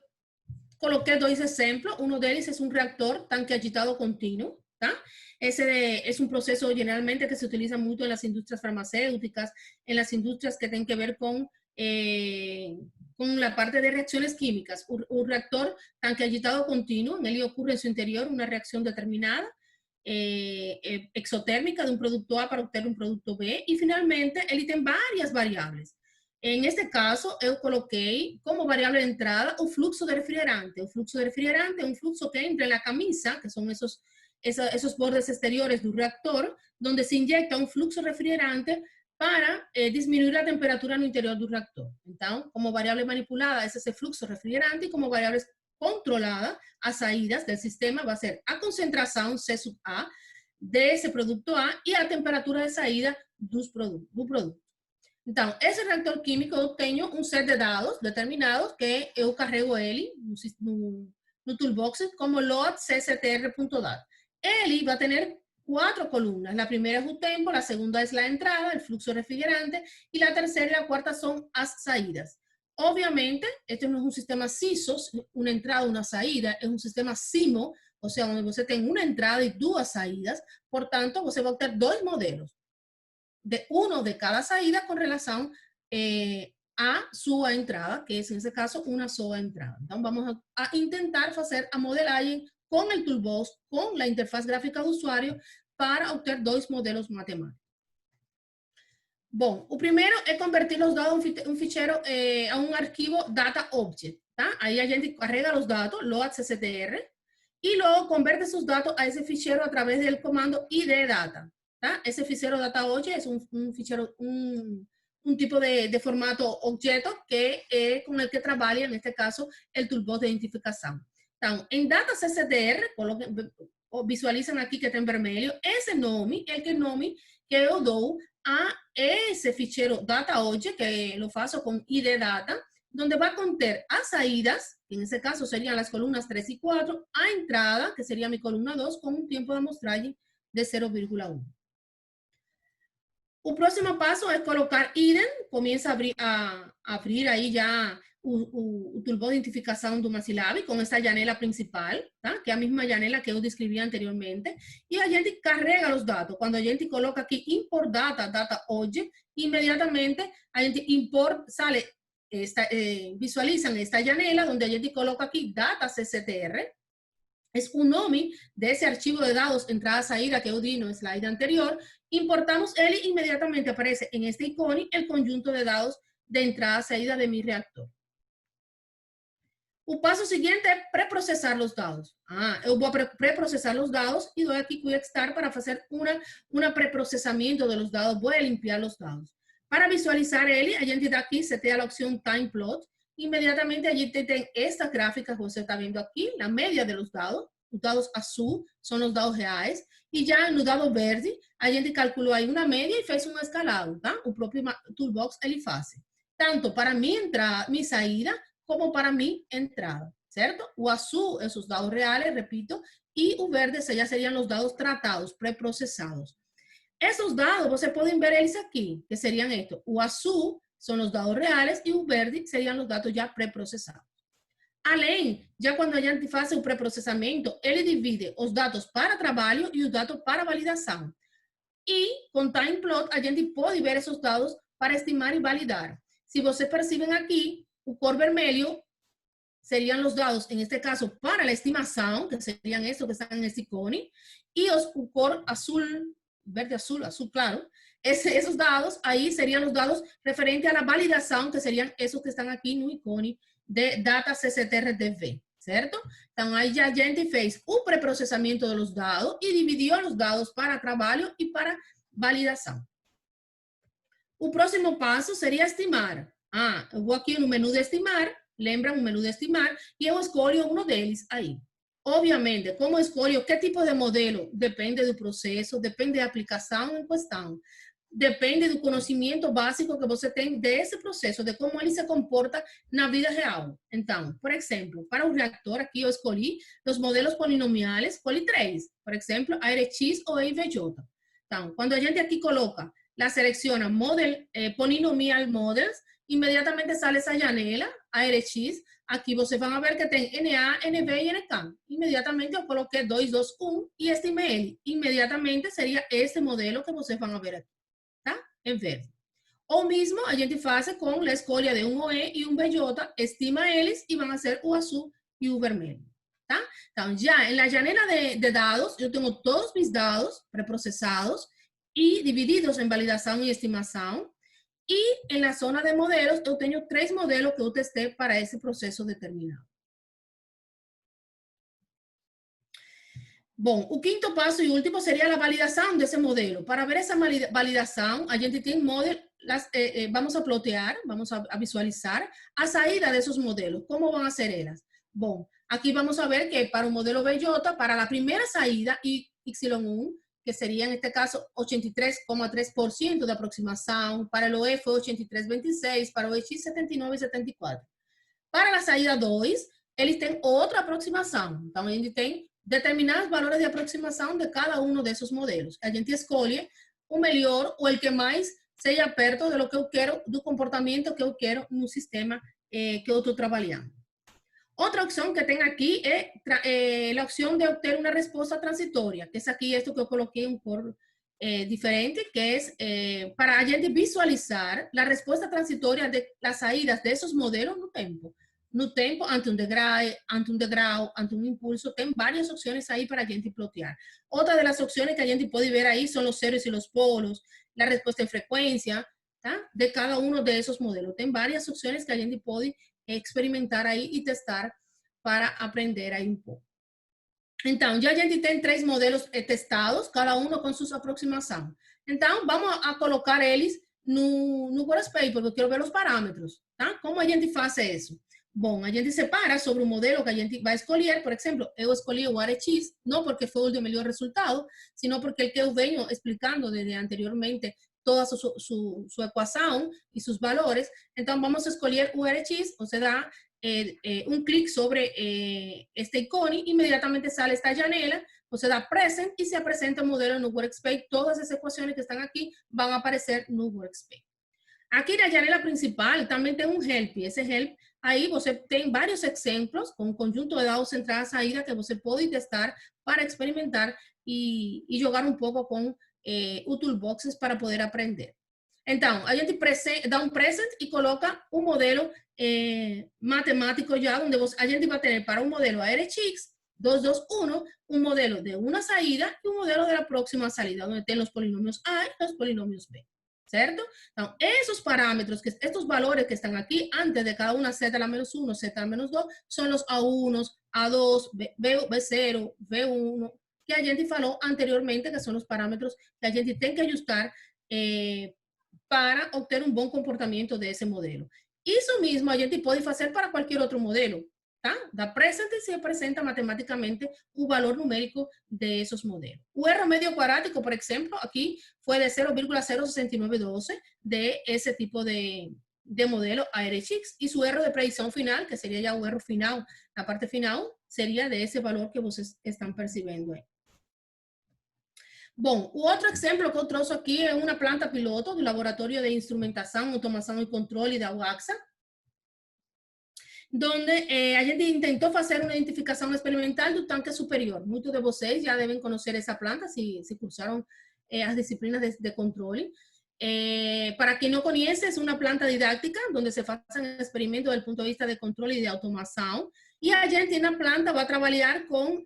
coloquei dois exemplos. Um deles é um reactor tanque agitado contínuo, tá? Ese es un proceso generalmente que se utiliza mucho en las industrias farmacéuticas, en las industrias que tienen que ver con la parte de reacciones químicas. Un reactor tanque agitado continuo, en él ocurre en su interior una reacción determinada, exotérmica de un producto A para obtener un producto B, y finalmente él tiene varias variables. En este caso, eu coloquei como variable de entrada o fluxo de refrigerante. O fluxo de refrigerante é um fluxo que entra en la camisa, que son esos bordes exteriores del reactor, donde se inyecta un fluxo refrigerante para disminuir la temperatura en el interior del reactor. Entonces, como variable manipulada es ese fluxo refrigerante, y como variable controlada a saídas del sistema va a ser a concentración C sub A de ese producto A y a temperatura de saída do produto. Então, esse reactor químico, eu tenho um set de dados determinados que eu carrego ele no toolbox como load cctr.dat. Ele vai ter 4 columnas. La primera es un tempo, la segunda es la entrada, el fluxo refrigerante, y la tercera y la cuarta son las salidas. Obviamente, este no es un sistema CISOS, una entrada, una salida, es un sistema CIMO, o sea, donde você tem una entrada y 2 saídas, por tanto, você vai ter 2 modelos. Uno de cada salida con relación a su entrada, que es en ese caso una sola entrada. Entonces vamos a intentar hacer a modelagem con el toolbox, con la interfaz gráfica de usuario, para obter 2 modelos matemáticos. Bom, o primeiro é convertir os dados a um ficheiro, a um arquivo data object, tá? Aí a gente carrega os dados, load cctr, e logo converte esses dados a esse ficheiro através do comando id-data. ¿tá? Ese fichero data object es un fichero, un tipo de formato objeto que con el que trabaja, en este caso, el toolbox de identificación. Entonces, en data cctr, visualizan aquí que está en vermelho, ese nome, que eu dou a ese fichero data object, que lo faço con id-data, donde va a conter as saídas, que en ese caso serían las columnas 3 y 4, a entrada, que sería mi columna 2, con un tiempo de amostragem de 0,1. O próximo passo é colocar idem, começa a abrir aí já o toolbox de identificação do MAXILAB com essa janela principal, tá? Que é a mesma janela que eu descrevi anteriormente, e a gente carrega os dados. Quando a gente coloca aqui import data, data object, imediatamente a gente sale, visualizan esta janela onde a gente coloca aqui data cctr, es un nome de ese archivo de dados entrada-salida que eu di no slide anterior. Importamos él y inmediatamente aparece en este icono el conjunto de dados de entrada-salida de mi reactor. O paso siguiente es preprocesar los dados. Eu vou preprocesar los dados y doy aquí Quick Start para hacer un preprocesamiento de los dados. Voy a limpiar los dados. Para visualizar él, a gente da aquí, setea la opción Time Plot. Inmediatamente allí tem esta gráfica que você está vendo aqui, a média de los dados azul são os dados reais, e já no dado verde, a gente calculou aí uma média e fez um escalado, tá? O próprio Toolbox ele faz, tanto para minha saída, como para minha entrada, certo? O azul é os dados reais, repito, e o verde já seriam os dados tratados, pré-processados. Esses dados, você podem ver eles aqui, que seriam estes. O azul son los dados reales y un verde serían los datos ya preprocesados. Além, ya cuando a gente faz o preprocessamento, ele divide os dados para trabalho e os dados para validação. E com Time Plot, a gente pode ver esses dados para estimar e validar. Se vocês percebem aqui, o cor vermelho serían los dados, en este caso, para la estimación, que serían estos que están en este icone, y o cor azul, verde azul, azul claro, esos dados, ahí serían los dados referentes a la validación, que serían esos que están aquí no icone de data cctr-dv, ¿cierto? Entonces, ahí ya a gente fez o preprocessamento de los dados y dividió los dados para trabalho y para validação. O próximo passo seria estimar. Eu vou aqui no menu de estimar, lembram o menu de estimar, e eu escolho um deles aí. Obviamente, como escolho que tipo de modelo? Depende do processo, depende da aplicação em questão. depende do conhecimento básico que você tem desse processo, de como ele se comporta na vida real. Então, por exemplo, para o reactor, aqui eu escolhi os modelos polinomiais, escolhi 3. Por exemplo, ARX ou EIVJ. Então, quando a gente aqui coloca, la seleciona model, polynomial models, imediatamente sale essa janela, ARX. Aqui vocês vão ver que tem NA, NB e NK. Imediatamente eu coloquei 2, 2, 1 e estimei ele. Imediatamente seria este modelo que vocês vão ver aqui, tá? Em verde. Ou mesmo a gente faz com a escolha de um OE e um BJ, estima eles e vão ser o azul e o vermelho, tá? Então, já na janela de dados, eu tenho todos mis dados pré-processados e divididos em validação e estimação. E en la zona de modelos, yo tengo 3 modelos que yo testé para ese proceso determinado. Bom, o quinto passo e último seria a validação desse modelo. Para ver essa validação, a gente tem vamos a plotear, vamos a visualizar a saída desses modelos. Como vão ser elas? Bom, aqui vamos a ver que para o modelo BJ, para a primeira saída, Y1, que seria, en este caso, 83,3% de aproximação. Para o E foi 83,26%, para o EX 79,74%. Para a saída 2, eles têm outra aproximação. Então, a gente tem determinados valores de aproximação de cada um desses modelos. A gente escolhe o melhor ou o que mais seja perto de lo que eu quero, do comportamento que eu quero no sistema que eu estou trabalhando. Outra opção que tem aqui é a opção de obter uma resposta transitória, que é aqui, esto que eu coloquei um cor diferente, que é para a gente visualizar a resposta transitória das saídas desses modelos no tempo. No tempo, ante um degrau, ante um impulso, tem várias opções aí para a gente plotear. Outra das opções que a gente pode ver aí são os zeros e os polos, a resposta em frequência, tá? De cada um desses modelos. Tem várias opções que a gente pode experimentar aí e testar para aprender aí um pouco. Então, já a gente tem 3 modelos testados, cada um com sua aproximação. Então, vamos a colocar eles no Workspace, porque eu quero ver os parâmetros, tá? Como a gente faz isso? Bom, a gente separa sobre o modelo que a gente vai escolher. Por exemplo, eu escolhi o ARX, não porque foi o de melhor resultado, sino porque el que eu venho explicando desde anteriormente toda su ecuación y sus valores. Entonces vamos a escoger URX, o sea, un clic sobre este icono, inmediatamente sale esta janela, o sea, da present y se presenta el modelo en el Workspace. Todas esas ecuaciones que están aquí van a aparecer en el Workspace. Aquí na janela principal também tem um help. Esse help, aí você tem vários exemplos com um conjunto de dados entrada e saída que você pode testar para experimentar e jogar um pouco com o toolboxes para poder aprender. Então, a gente dá um present e coloca um modelo matemático já, onde a gente vai ter para um modelo ARX 221, um modelo de uma saída e um modelo da próxima saída, onde tem os polinômios A e os polinômios B. ¿Certo? Entonces, esos parámetros, estos valores que están aquí, antes de cada una z a la menos 1, z a la menos 2, son los A1, A2, B0, B1, que a gente falou anteriormente, que son los parámetros que a gente tem que ajustar para obter un buen comportamiento de ese modelo. Eso mismo a gente pode fazer para cualquier otro modelo. Tá? Da present e se apresenta matematicamente o valor numérico de esos modelos. O R medio cuadrático, por exemplo, aquí fue de 0,06912 de ese tipo de modelo ARX, y su R de predicción final, que sería ya o R final, la parte final, sería de ese valor que vocês están percibiendo ahí. Bom, o outro exemplo que eu trouxe aqui é uma planta piloto do Laboratório de Instrumentação, Automação e Controle da UAXA, donde a gente intentou fazer uma identificação experimental do tanque superior. Muitos de vocês já devem conhecer essa planta, se cursaram as disciplinas de controle. Para quem não conhece, é uma planta didática, onde se fazem experimentos do ponto de vista de controle e de automação. E a gente na planta vai trabalhar com,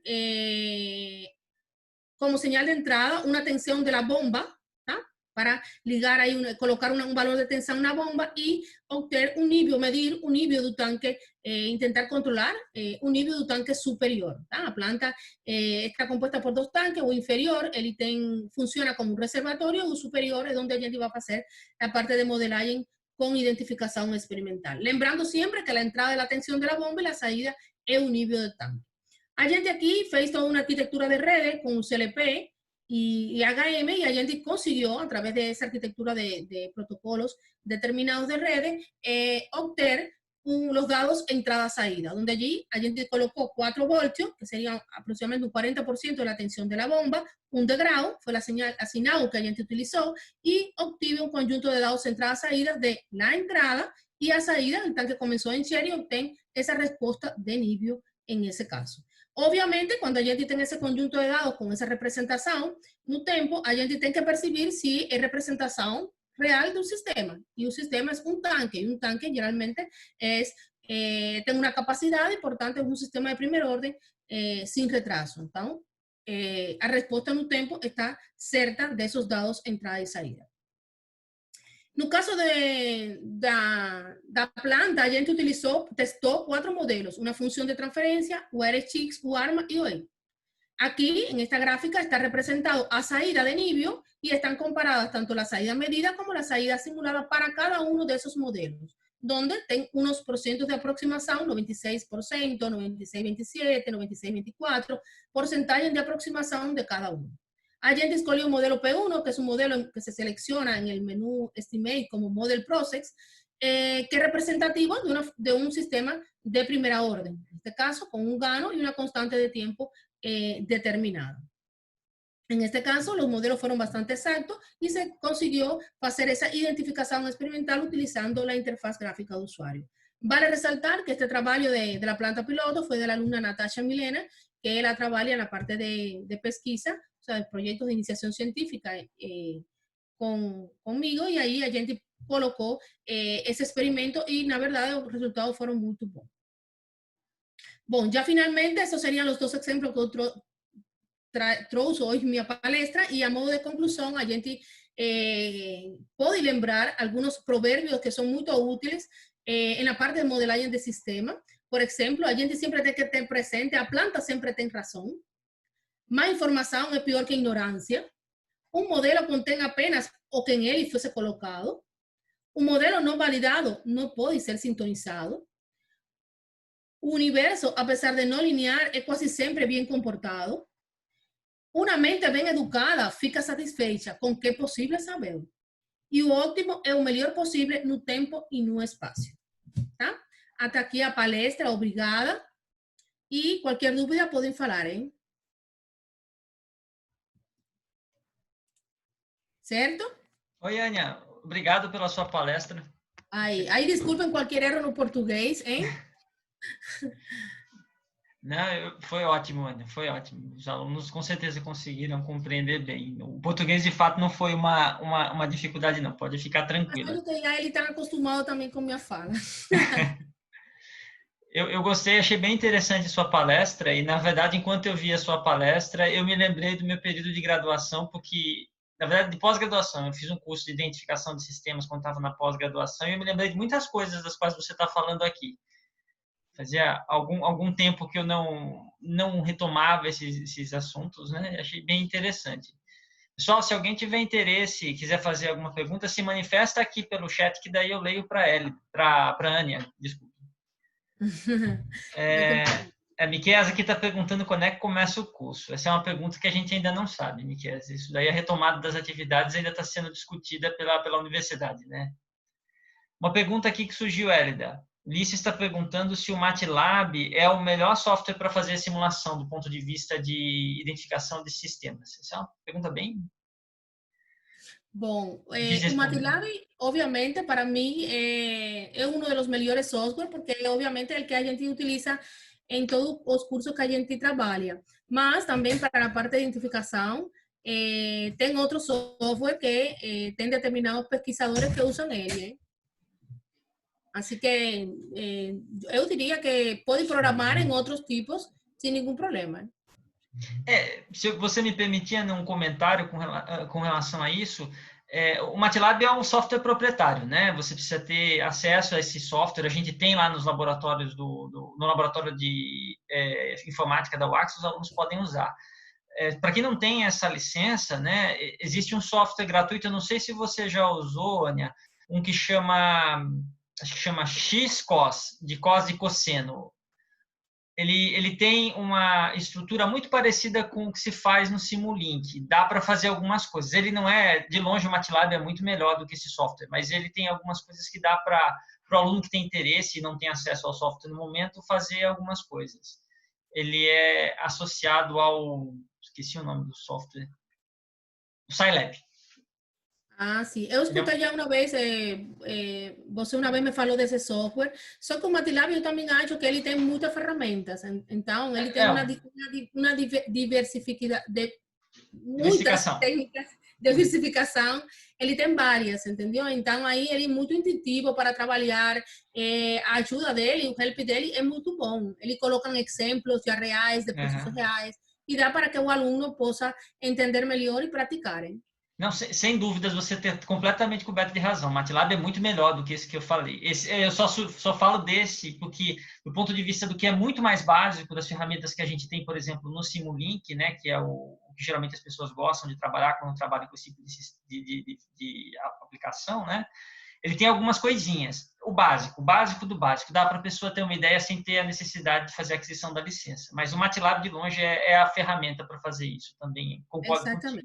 como señal de entrada, una tensión de la bomba, ¿tá? Para ligar ahí, colocar un valor de tensión en la bomba y obtener un nível, medir un nível do tanque, intentar controlar un nível do tanque superior. ¿Tá? La planta está compuesta por 2 tanques, o inferior, ele funciona como un reservatorio, o superior es donde a gente va a hacer la parte de modelaje con identificación experimental. Lembrando siempre que la entrada es la tensión de la bomba y la salida es un nível de tanque. A gente aqui fez toda uma arquitetura de redes com o CLP y HM, y a gente consiguió, a través de esa arquitectura de protocolos determinados de redes, obtener los dados entrada-salida, donde allí a gente colocó 4 voltios, que serían aproximadamente un 40% de la tensión de la bomba, un degrado, fue la señal asignado que a gente utilizó, y obtuvo un conjunto de dados entrada-salida de la entrada y a salida, el tanque comenzó a encher y obtén esa respuesta de Nibio en ese caso. Obviamente, cuando a gente tiene ese conjunto de dados con esa representación, no tempo, a gente tiene que percibir si es representación real de un sistema. Y un sistema es un tanque, y un tanque generalmente es, tiene una capacidad y por tanto es un sistema de primer orden sin retraso. Entonces, a resposta no tempo está certa desses dados entrada e saída. No caso da planta, a gente testou 4 modelos, uma função de transferência, o RX, o ARMA e o EI. Aquí, en esta gráfica, está representado a salida de Nibio y están comparadas tanto la salida medida como la salida simulada para cada uno de esos modelos, donde tienen unos porcientos de aproximación, 96%, 96,27%, 96,24%, porcentaje de aproximación de cada uno. A gente escogió un modelo P1, que es un modelo que se selecciona en el menú Estimate como Model Process, que es representativo de un sistema de primera orden, en este caso con un gano y una constante de tiempo determinada. En este caso, los modelos fueron bastante exactos y se consiguió hacer esa identificación experimental utilizando la interfaz gráfica de usuario. Vale resaltar que este trabajo de la planta piloto fue de la alumna Natasha Milena, que ella trabaja en la parte de pesquisa, o sea, de proyectos de iniciación científica conmigo, y ahí a gente colocó ese experimento y, la verdad, los resultados fueron muy buenos. Bueno, ya finalmente, esos serían los 2 ejemplos que trouxe hoje minha palestra, e a modo de conclusão, a gente pode lembrar alguns provérbios que são muito úteis na parte de modelagem de sistema. Por exemplo, a gente sempre tem que ter presente, a planta sempre tem razão, mais informação é pior que ignorância, um modelo contém apenas o que em ele fosse colocado, um modelo não validado não pode ser sintonizado, o universo, a pesar de não linear, é quase sempre bem comportado. Uma mente bem educada fica satisfeita com o que é possível saber. E o ótimo é o melhor possível no tempo e no espaço. Tá? Até aqui a palestra, obrigada. E qualquer dúvida podem falar, hein? Certo? Oi, Ania. Obrigado pela sua palestra. Aí desculpem qualquer erro no português, hein? Não, foi ótimo, Ana, foi ótimo. Os alunos com certeza conseguiram compreender bem. O português, de fato, não foi uma dificuldade, não. Pode ficar tranquila. Mas ele está acostumado também com minha fala. Eu gostei, achei bem interessante a sua palestra e, na verdade, enquanto eu vi a sua palestra, eu me lembrei do meu período de graduação, porque, na verdade, de pós-graduação, eu fiz um curso de identificação de sistemas quando estava na pós-graduação e eu me lembrei de muitas coisas das quais você está falando aqui. Fazia algum tempo que eu não retomava esses assuntos, né? Achei bem interessante. Pessoal, se alguém tiver interesse, quiser fazer alguma pergunta, se manifesta aqui pelo chat, que daí eu leio para a Ania. Desculpa. A Miqueza aqui está perguntando quando é que começa o curso. Essa é uma pergunta que a gente ainda não sabe, Miqueza. Isso daí, a retomada das atividades ainda está sendo discutida pela universidade, né? Uma pergunta aqui que surgiu, Hélida. Lícia está perguntando se o MATLAB é o melhor software para fazer a simulação do ponto de vista de identificação de sistemas. Essa é uma pergunta bem... Bom, o MATLAB, obviamente, para mim, é um dos melhores softwares, porque, obviamente, é o que a gente utiliza em todos os cursos que a gente trabalha. Mas, também, para a parte de identificação, tem outro software que tem determinados pesquisadores que usam ele, Así que eu diria que pode programar em outros tipos sem nenhum problema. Se você me permitir um comentário com relação a isso, o MATLAB é um software proprietário, né? Você precisa ter acesso a esse software. A gente tem lá nos laboratórios no laboratório de informática da UACS, os alunos podem usar. Para quem não tem essa licença, né? Existe um software gratuito. Eu não sei se você já usou, Ania, um que chama... acho que chama XCOS, de cos e cosseno. ele tem uma estrutura muito parecida com o que se faz no Simulink. Dá para fazer algumas coisas. Ele não é, de longe, o MATLAB é muito melhor do que esse software, mas ele tem algumas coisas que dá para o aluno que tem interesse e não tem acesso ao software no momento, fazer algumas coisas. Ele é associado ao... Esqueci o nome do software. O Scilab. Ah, sim. Eu escutei já uma vez, você uma vez me falou desse software, só que o MATLAB eu também acho que ele tem muitas ferramentas. Então, ele tem uma diversificação de muitas técnicas de diversificação, ele tem várias, entendeu? Então, aí ele é muito intuitivo para trabalhar, a ajuda dele, o help dele é muito bom. Ele coloca exemplos já reais, de processos reais, e dá para que o aluno possa entender melhor e praticar. Não, sem dúvidas, você tem completamente coberto de razão. MATLAB é muito melhor do que esse que eu falei. Eu só falo desse porque, do ponto de vista do que é muito mais básico, das ferramentas que a gente tem, por exemplo, no Simulink, né, que é o que geralmente as pessoas gostam de trabalhar quando trabalham com esse tipo de aplicação, né? Ele tem algumas coisinhas. O básico do básico. Dá para a pessoa ter uma ideia sem ter a necessidade de fazer a aquisição da licença. Mas o MATLAB, de longe, é a ferramenta para fazer isso também. Concordo contigo.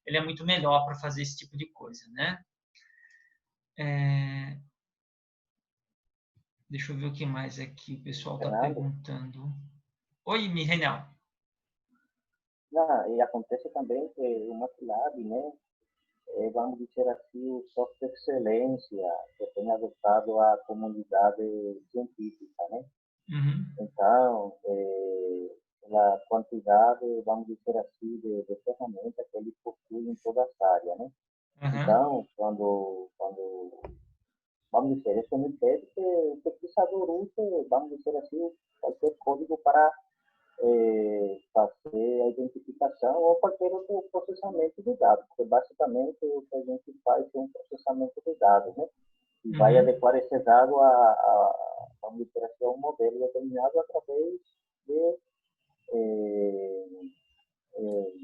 Ele é muito melhor para fazer esse tipo de coisa, né? Deixa eu ver o que mais aqui o pessoal está perguntando. Oi, Mirenel. E acontece também que o MATLAB, né, vamos dizer assim, o software de excelência que tem adotado a comunidade científica, né? Uhum. Então, a quantidade, vamos dizer assim, de ferramentas que ele possui em toda essa área, né? Uhum. Então, quando vamos dizer, isso não impede que o pesquisador use, vamos dizer assim, qualquer código para fazer a identificação ou qualquer outro processamento de dados, porque basicamente o que a gente faz é um processamento de dados, né? E vai adequar esse dado vamos dizer assim, a um modelo determinado através de,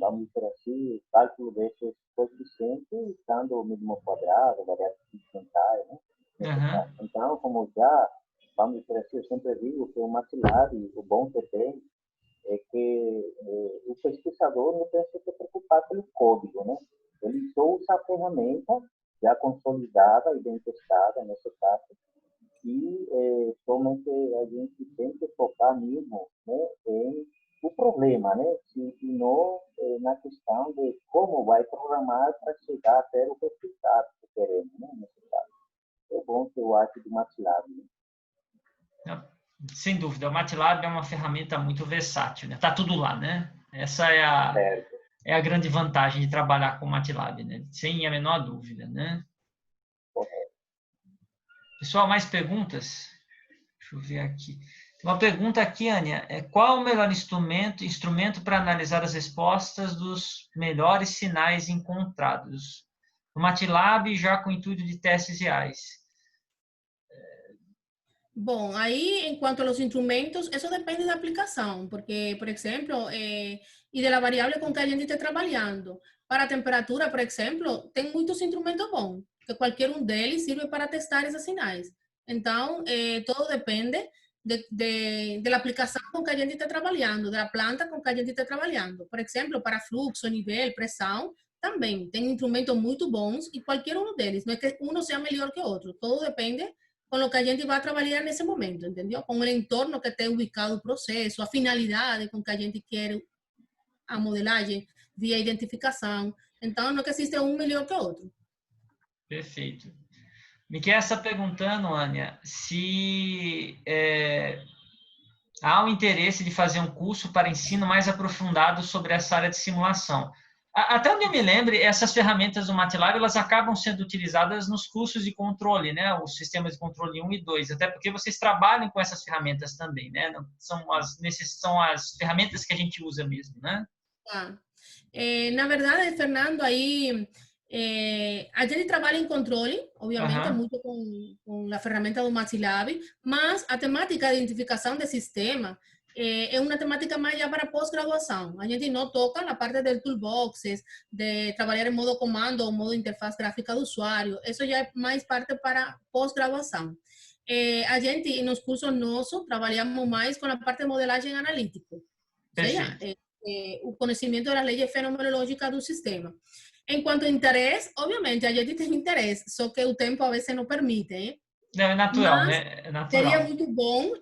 vamos dizer assim, cálculo desses coeficientes, dando o mínimo quadrado, variáveis percentuais, né? Então, como já, vamos dizer assim, eu sempre digo que o MATLAB, o bom que tem, é que o pesquisador não tem que se preocupar pelo código, né? Ele só usa a ferramenta já consolidada e bem testada, nesse caso, e somente a gente tem que focar mesmo, né, em o problema, né? E não na questão de como vai programar para chegar até o resultado que queremos, né? Nesse caso. É bom que eu acho do MATLAB, né? Sem dúvida, o MATLAB é uma ferramenta muito versátil, né? Tá tudo lá, né? Essa é a grande vantagem de trabalhar com o MATLAB, né? Sem a menor dúvida, né? Correto. Pessoal, mais perguntas? Deixa eu ver aqui. Tem uma pergunta aqui, Ania. Qual o melhor instrumento para analisar as respostas dos melhores sinais encontrados? O MATLAB já com intuito de testes reais. Bom, aí en cuanto a los instrumentos, eso depende da aplicação, porque, por exemplo, e da variável com que a gente está trabalhando. Para a temperatura, por exemplo, tem muitos instrumentos bons, que qualquer um deles sirve para testar esses sinais. Então, todo depende da aplicação com que a gente está trabalhando, da planta com que a gente está trabalhando. Por exemplo, para fluxo, nível, pressão, também tem instrumentos muito bons e qualquer um deles. Não é que um seja melhor que o outro, todo depende com o que a gente vai trabalhar nesse momento, entendeu? Com o entorno que tem ubicado o processo, a finalidade com que a gente quer a modelagem via identificação. Então, não é que existe um melhor que o outro. Perfeito. Miquel está perguntando, Ania, se há um interesse de fazer um curso para ensino mais aprofundado sobre essa área de simulação. Até onde eu me lembro, essas ferramentas do MATLAB, elas acabam sendo utilizadas nos cursos de controle, né? Os sistemas de controle 1 e 2, até porque vocês trabalham com essas ferramentas também, né? São as ferramentas que a gente usa mesmo, né? Na verdade, Fernando, aí a gente trabalha em controle, obviamente, muito com a ferramenta do MATLAB, mas a temática de identificação de sistema é uma temática mais já para pós-graduação. A gente não toca na parte de toolboxes, de trabalhar em modo comando ou modo interface gráfica do usuário. Isso já é mais parte para pós-graduação. a gente, nos cursos nossos, trabalhamos mais com a parte de modelagem analítica, ou seja, o conhecimento das leis fenomenológicas do sistema. Em quanto a interesse, obviamente, a gente tem interesse, só que o tempo a vezes não permite, hein? Não, é natural, Mas né? É seria natural. muito bom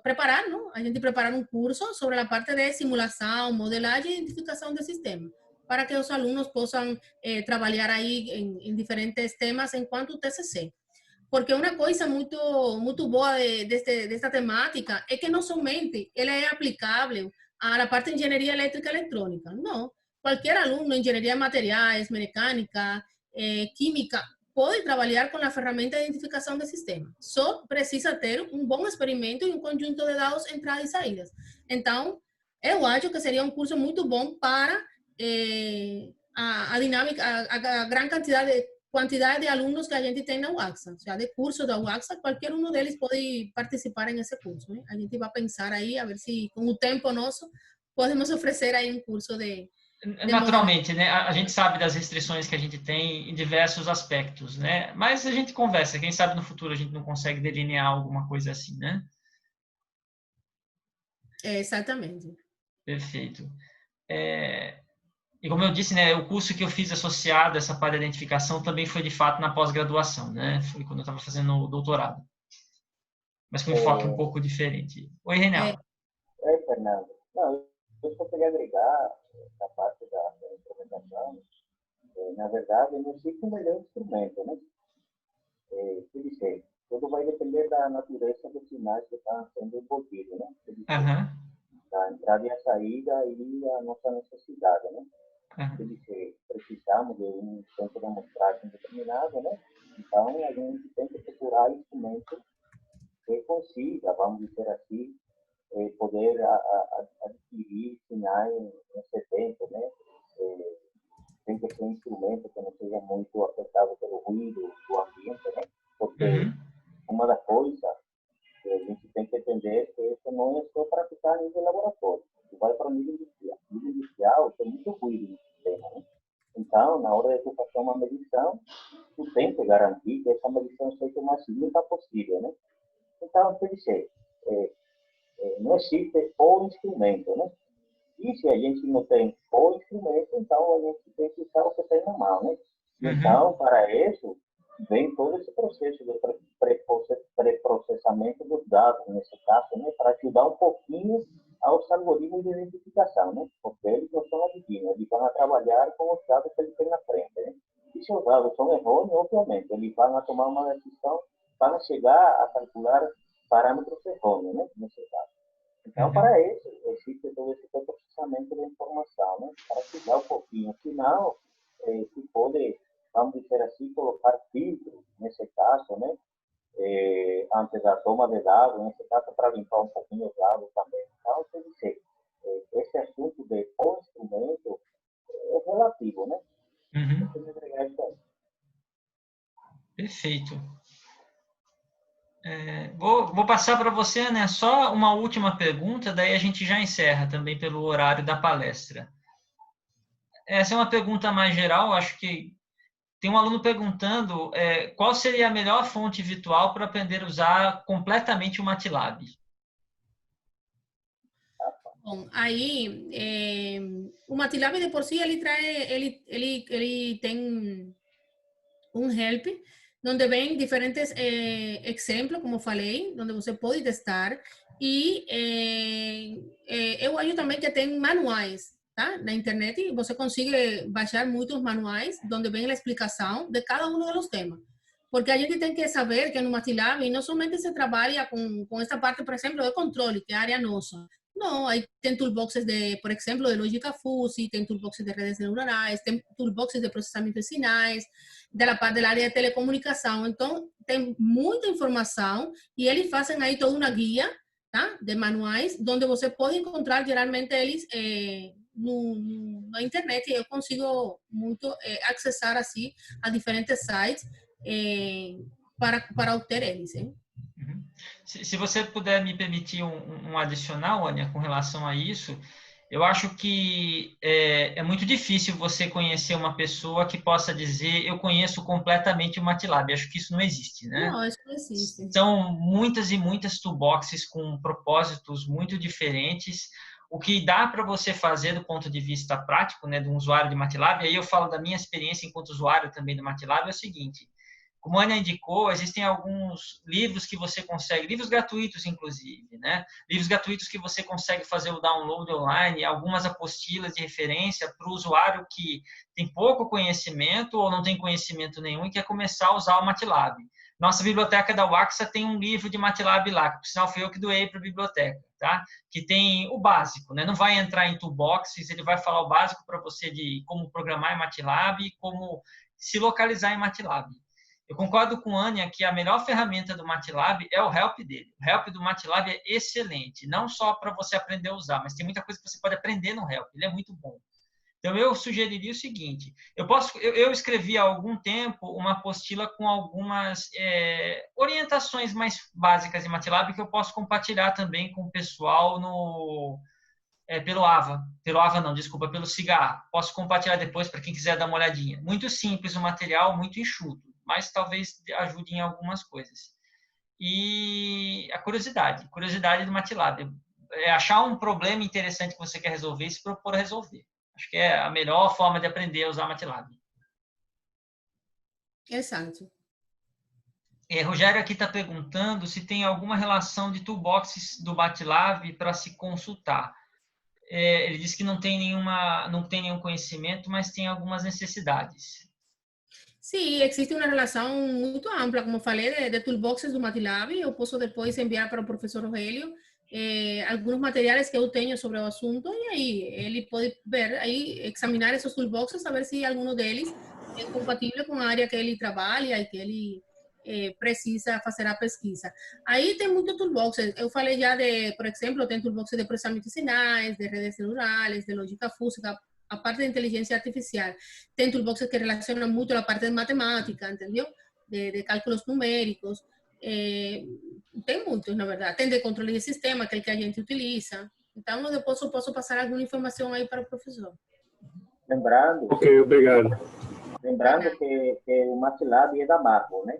preparar, não? A gente preparar um curso sobre a parte de simulação, modelagem e identificação do sistema, para que os alunos possam trabalhar aí em diferentes temas enquanto TCC. Porque uma coisa muito boa desta temática é que não somente ela é aplicável à parte de engenharia elétrica e eletrônica, não. Qualquer aluno de engenharia de materiais, mecânica, química, pode trabalhar com a ferramenta de identificação de sistema. Só precisa ter um bom experimento e um conjunto de dados entradas e saídas. Então, eu acho que seria um curso muito bom para a dinâmica, a grande quantidade de alunos que a gente tem na UAXA, ou seja, de curso da UAXA, qualquer um deles pode participar nesse curso, né? A gente vai pensar aí, a ver se com o tempo nosso podemos oferecer aí um curso de Naturalmente, né? A gente sabe das restrições que a gente tem em diversos aspectos, né? Mas a gente conversa, quem sabe no futuro a gente não consegue delinear alguma coisa assim, né? Exatamente. Perfeito. E como eu disse, né, o curso que eu fiz associado a essa parte de identificação também foi de fato na pós-graduação, né? Foi quando eu estava fazendo o doutorado. Mas com um enfoque um pouco diferente. Oi, Reinaldo. Fernando. Não, eu só queria agregar essa parte da implementação. Na verdade, não existe um melhor instrumento, né? Quer dizer, tudo vai depender da natureza dos sinais que estão sendo envolvidos, né? Da entrada e a saída e a nossa necessidade, né? Quer dizer, precisamos de um centro de amostragem determinado, né? Então, a gente tem que procurar instrumentos que consiga, vamos dizer assim, poder adquirir sinais nesse tempo, né? Tem que ser um instrumento que não seja muito afetado pelo ruído do ambiente, né? Porque uma das coisas que a gente tem que entender é que isso não é só para ficar nível laboratório. Você vai para o nível industrial. No nível industrial tem muito ruído no sistema, né? Então, na hora de tu fazer uma medição, tu tem que garantir que essa medição seja o mais limpa possível, né? Então, quer dizer, não existe o instrumento, né? E se a gente não tem o instrumento, então a gente tem que usar o que tem na mão, né? Então, para isso, vem todo esse processo de pré-processamento dos dados, nesse caso, né? Para ajudar um pouquinho aos algoritmos de identificação, né? Porque eles não são adivinhos, eles vão a trabalhar com os dados que eles têm na frente, né? E se os dados são errôneos, obviamente, eles vão a tomar uma decisão para chegar a calcular parâmetros errôneos, né? Nesse caso. Então, para isso, existe todo esse processamento da informação, né? Para ajudar um pouquinho. Afinal, se pode, vamos dizer assim, colocar filtros, nesse caso, né? Antes da toma de dados, nesse caso, para limpar um pouquinho os dados também. Então, quer dizer, esse assunto de o instrumento é relativo, né? Perfeito. Vou passar para você, né, só uma última pergunta, daí a gente já encerra também pelo horário da palestra. Essa é uma pergunta mais geral, acho que tem um aluno perguntando qual seria a melhor fonte virtual para aprender a usar completamente o MATLAB. Bom, aí o MATLAB de por si ele tem um help onde vem diferentes exemplos, como falei, onde você pode testar e eu acho também que tem manuais, tá? Na internet você consegue baixar muitos manuais onde vem a explicação de cada um dos temas. Porque a gente tem que saber que no MATLAB não somente se trabalha com esta parte, por exemplo, de controle, que é a área nossa. Não, aí tem toolboxes de, por exemplo, de lógica fuzzy, tem toolboxes de redes neuronais, tem toolboxes de processamento de sinais, da parte da área de telecomunicação. Então, tem muita informação e eles fazem aí toda uma guia, tá? De manuais, onde você pode encontrar geralmente eles na internet. Eu consigo muito acessar assim a diferentes sites para obter eles, hein? Se você puder me permitir um adicional, Ania, com relação a isso, Eu acho que é muito difícil você conhecer uma pessoa que possa dizer eu conheço completamente o MATLAB. Acho que isso não existe, né? Não, isso não existe. São muitas e muitas toolboxes com propósitos muito diferentes. O que dá para você fazer do ponto de vista prático, né, de um usuário de MATLAB, aí eu falo da minha experiência enquanto usuário também do MATLAB, é o seguinte: como a Ana indicou, existem alguns livros que você consegue, livros gratuitos, inclusive, né? Livros gratuitos que você consegue fazer o download online, algumas apostilas de referência para o usuário que tem pouco conhecimento ou não tem conhecimento nenhum e quer começar a usar o MATLAB. Nossa biblioteca da UAXA tem um livro de MATLAB lá, que por sinal fui eu que doei para a biblioteca, tá? Que tem o básico, né? Não vai entrar em toolboxes, ele vai falar o básico para você de como programar em MATLAB e como se localizar em MATLAB. Eu concordo com a Ania que a melhor ferramenta do MATLAB é o help dele. O help do MATLAB é excelente, não só para você aprender a usar, mas tem muita coisa que você pode aprender no help. Ele é muito bom. Então, eu sugeriria o seguinte: eu escrevi há algum tempo uma apostila com algumas orientações mais básicas em MATLAB que eu posso compartilhar também com o pessoal pelo AVA. Pelo AVA não, desculpa, pelo SIGA. Posso compartilhar depois para quem quiser dar uma olhadinha. Muito simples o material, muito enxuto, mas talvez ajude em algumas coisas. E a curiosidade do MATLAB. É achar um problema interessante que você quer resolver e se propor a resolver. Acho que é a melhor forma de aprender a usar MATLAB. Exato. Rogério aqui está perguntando se tem alguma relação de toolboxes do MATLAB para se consultar. Ele diz que não tem nenhum conhecimento, mas tem algumas necessidades. Sim, existe uma relação muito ampla, como falei, de toolboxes do MATLAB. Eu posso depois enviar para o professor Rogelio alguns materiais que eu tenho sobre o assunto e aí ele pode ver, aí examinar esses toolboxes, saber se algum deles é compatível com a área que ele trabalha e que ele precisa fazer a pesquisa. Aí tem muitos toolboxes. Eu falei já por exemplo, tem toolboxes de processamento de sinais, de redes neurais, de lógica física, a parte de inteligência artificial. Tem toolboxes que relacionam muito a parte de matemática, entendeu? De cálculos numéricos. Tem muitos, na verdade. Tem de controle de sistema, aquele que a gente utiliza. Então, eu depois eu posso passar alguma informação aí para o professor. Lembrando... Ok, obrigado. Lembrando que o MATLAB é da Marvel, né?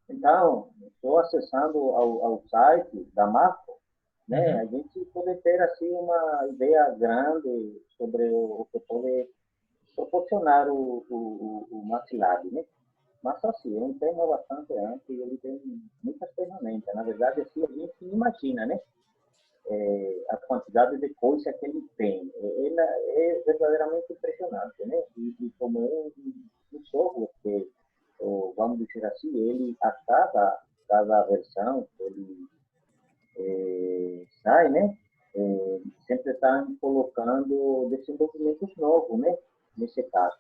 Então, estou acessando ao site da Marvel, né? A gente pode ter assim uma ideia grande sobre o que pode proporcionar o MATLAB, né? Mas assim, é um tema bastante amplo e ele tem muitas ferramentas. Na verdade, assim, a gente imagina, né? A quantidade de coisa que ele tem. Ela é verdadeiramente impressionante, né? E como é um software que, vamos dizer assim, ele a cada versão ele sai, né? Sempre estão colocando desenvolvimentos novos, né? Nesse caso.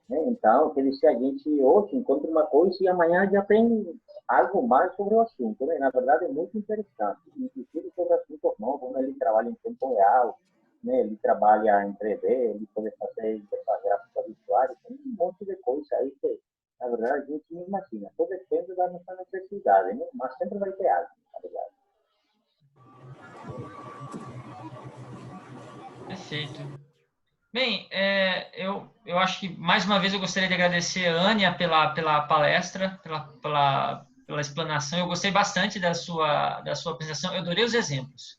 Né? Então, quer dizer, a gente hoje encontra uma coisa e amanhã já tem algo mais sobre o assunto, né? Na verdade, é muito interessante. Inclusive sobre assuntos novos, né? Ele trabalha em tempo real, né? Ele trabalha em 3D, ele pode fazer interface gráfica visual, tem um monte de coisa aí que, na verdade, a gente não imagina. Tudo depende da nossa necessidade, né? Mas sempre vai ter algo, na verdade. Perfeito. Bem, eu acho que, mais uma vez, eu gostaria de agradecer a Ania pela palestra, pela explanação. Eu gostei bastante da sua apresentação. Eu adorei os exemplos.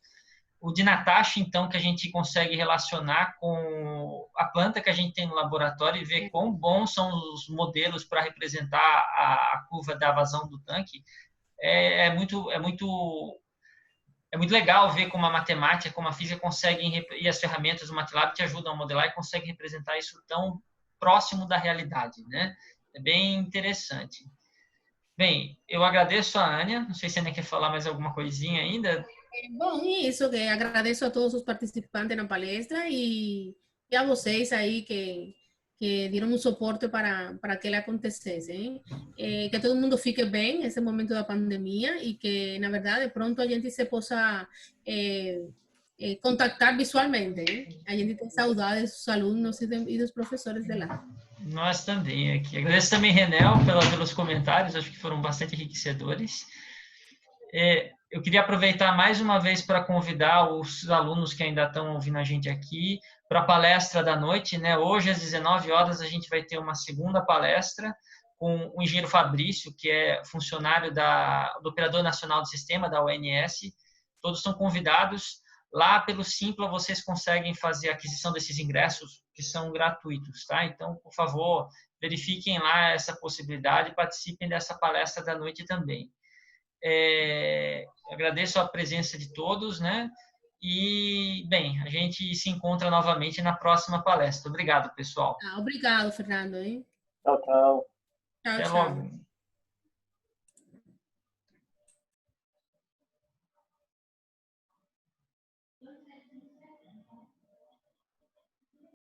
O de Natasha, então, que a gente consegue relacionar com a planta que a gente tem no laboratório e ver quão bons são os modelos para representar a curva da vazão do tanque, é muito legal ver como a matemática, como a física conseguem, e as ferramentas do MATLAB te ajudam a modelar e conseguem representar isso tão próximo da realidade, né? É bem interessante. Bem, eu agradeço a Ania, não sei se a Ania quer falar mais alguma coisinha ainda. Bom, isso, que agradeço a todos os participantes na palestra e a vocês aí que deram um suporte para que ela acontecesse. Hein? Que todo mundo fique bem nesse momento da pandemia e que, na verdade, pronto a gente se possa contactar visualmente. Hein? A gente tem saudade dos alunos e dos professores de lá. Nós também aqui. Agradeço também, Renel, pelos comentários, acho que foram bastante enriquecedores. Eu queria aproveitar mais uma vez para convidar os alunos que ainda estão ouvindo a gente aqui para a palestra da noite, né? Hoje, às 19 horas, a gente vai ter uma segunda palestra com o engenheiro Fabrício, que é funcionário do Operador Nacional do Sistema, da ONS. Todos estão convidados. Lá pelo Simpla, vocês conseguem fazer a aquisição desses ingressos, que são gratuitos, tá? Então, por favor, verifiquem lá essa possibilidade e participem dessa palestra da noite também. Agradeço a presença de todos, né? E, bem, a gente se encontra novamente na próxima palestra. Obrigado, pessoal. Obrigado, Fernando. Tchau, tchau. Tchau, Até tchau. logo.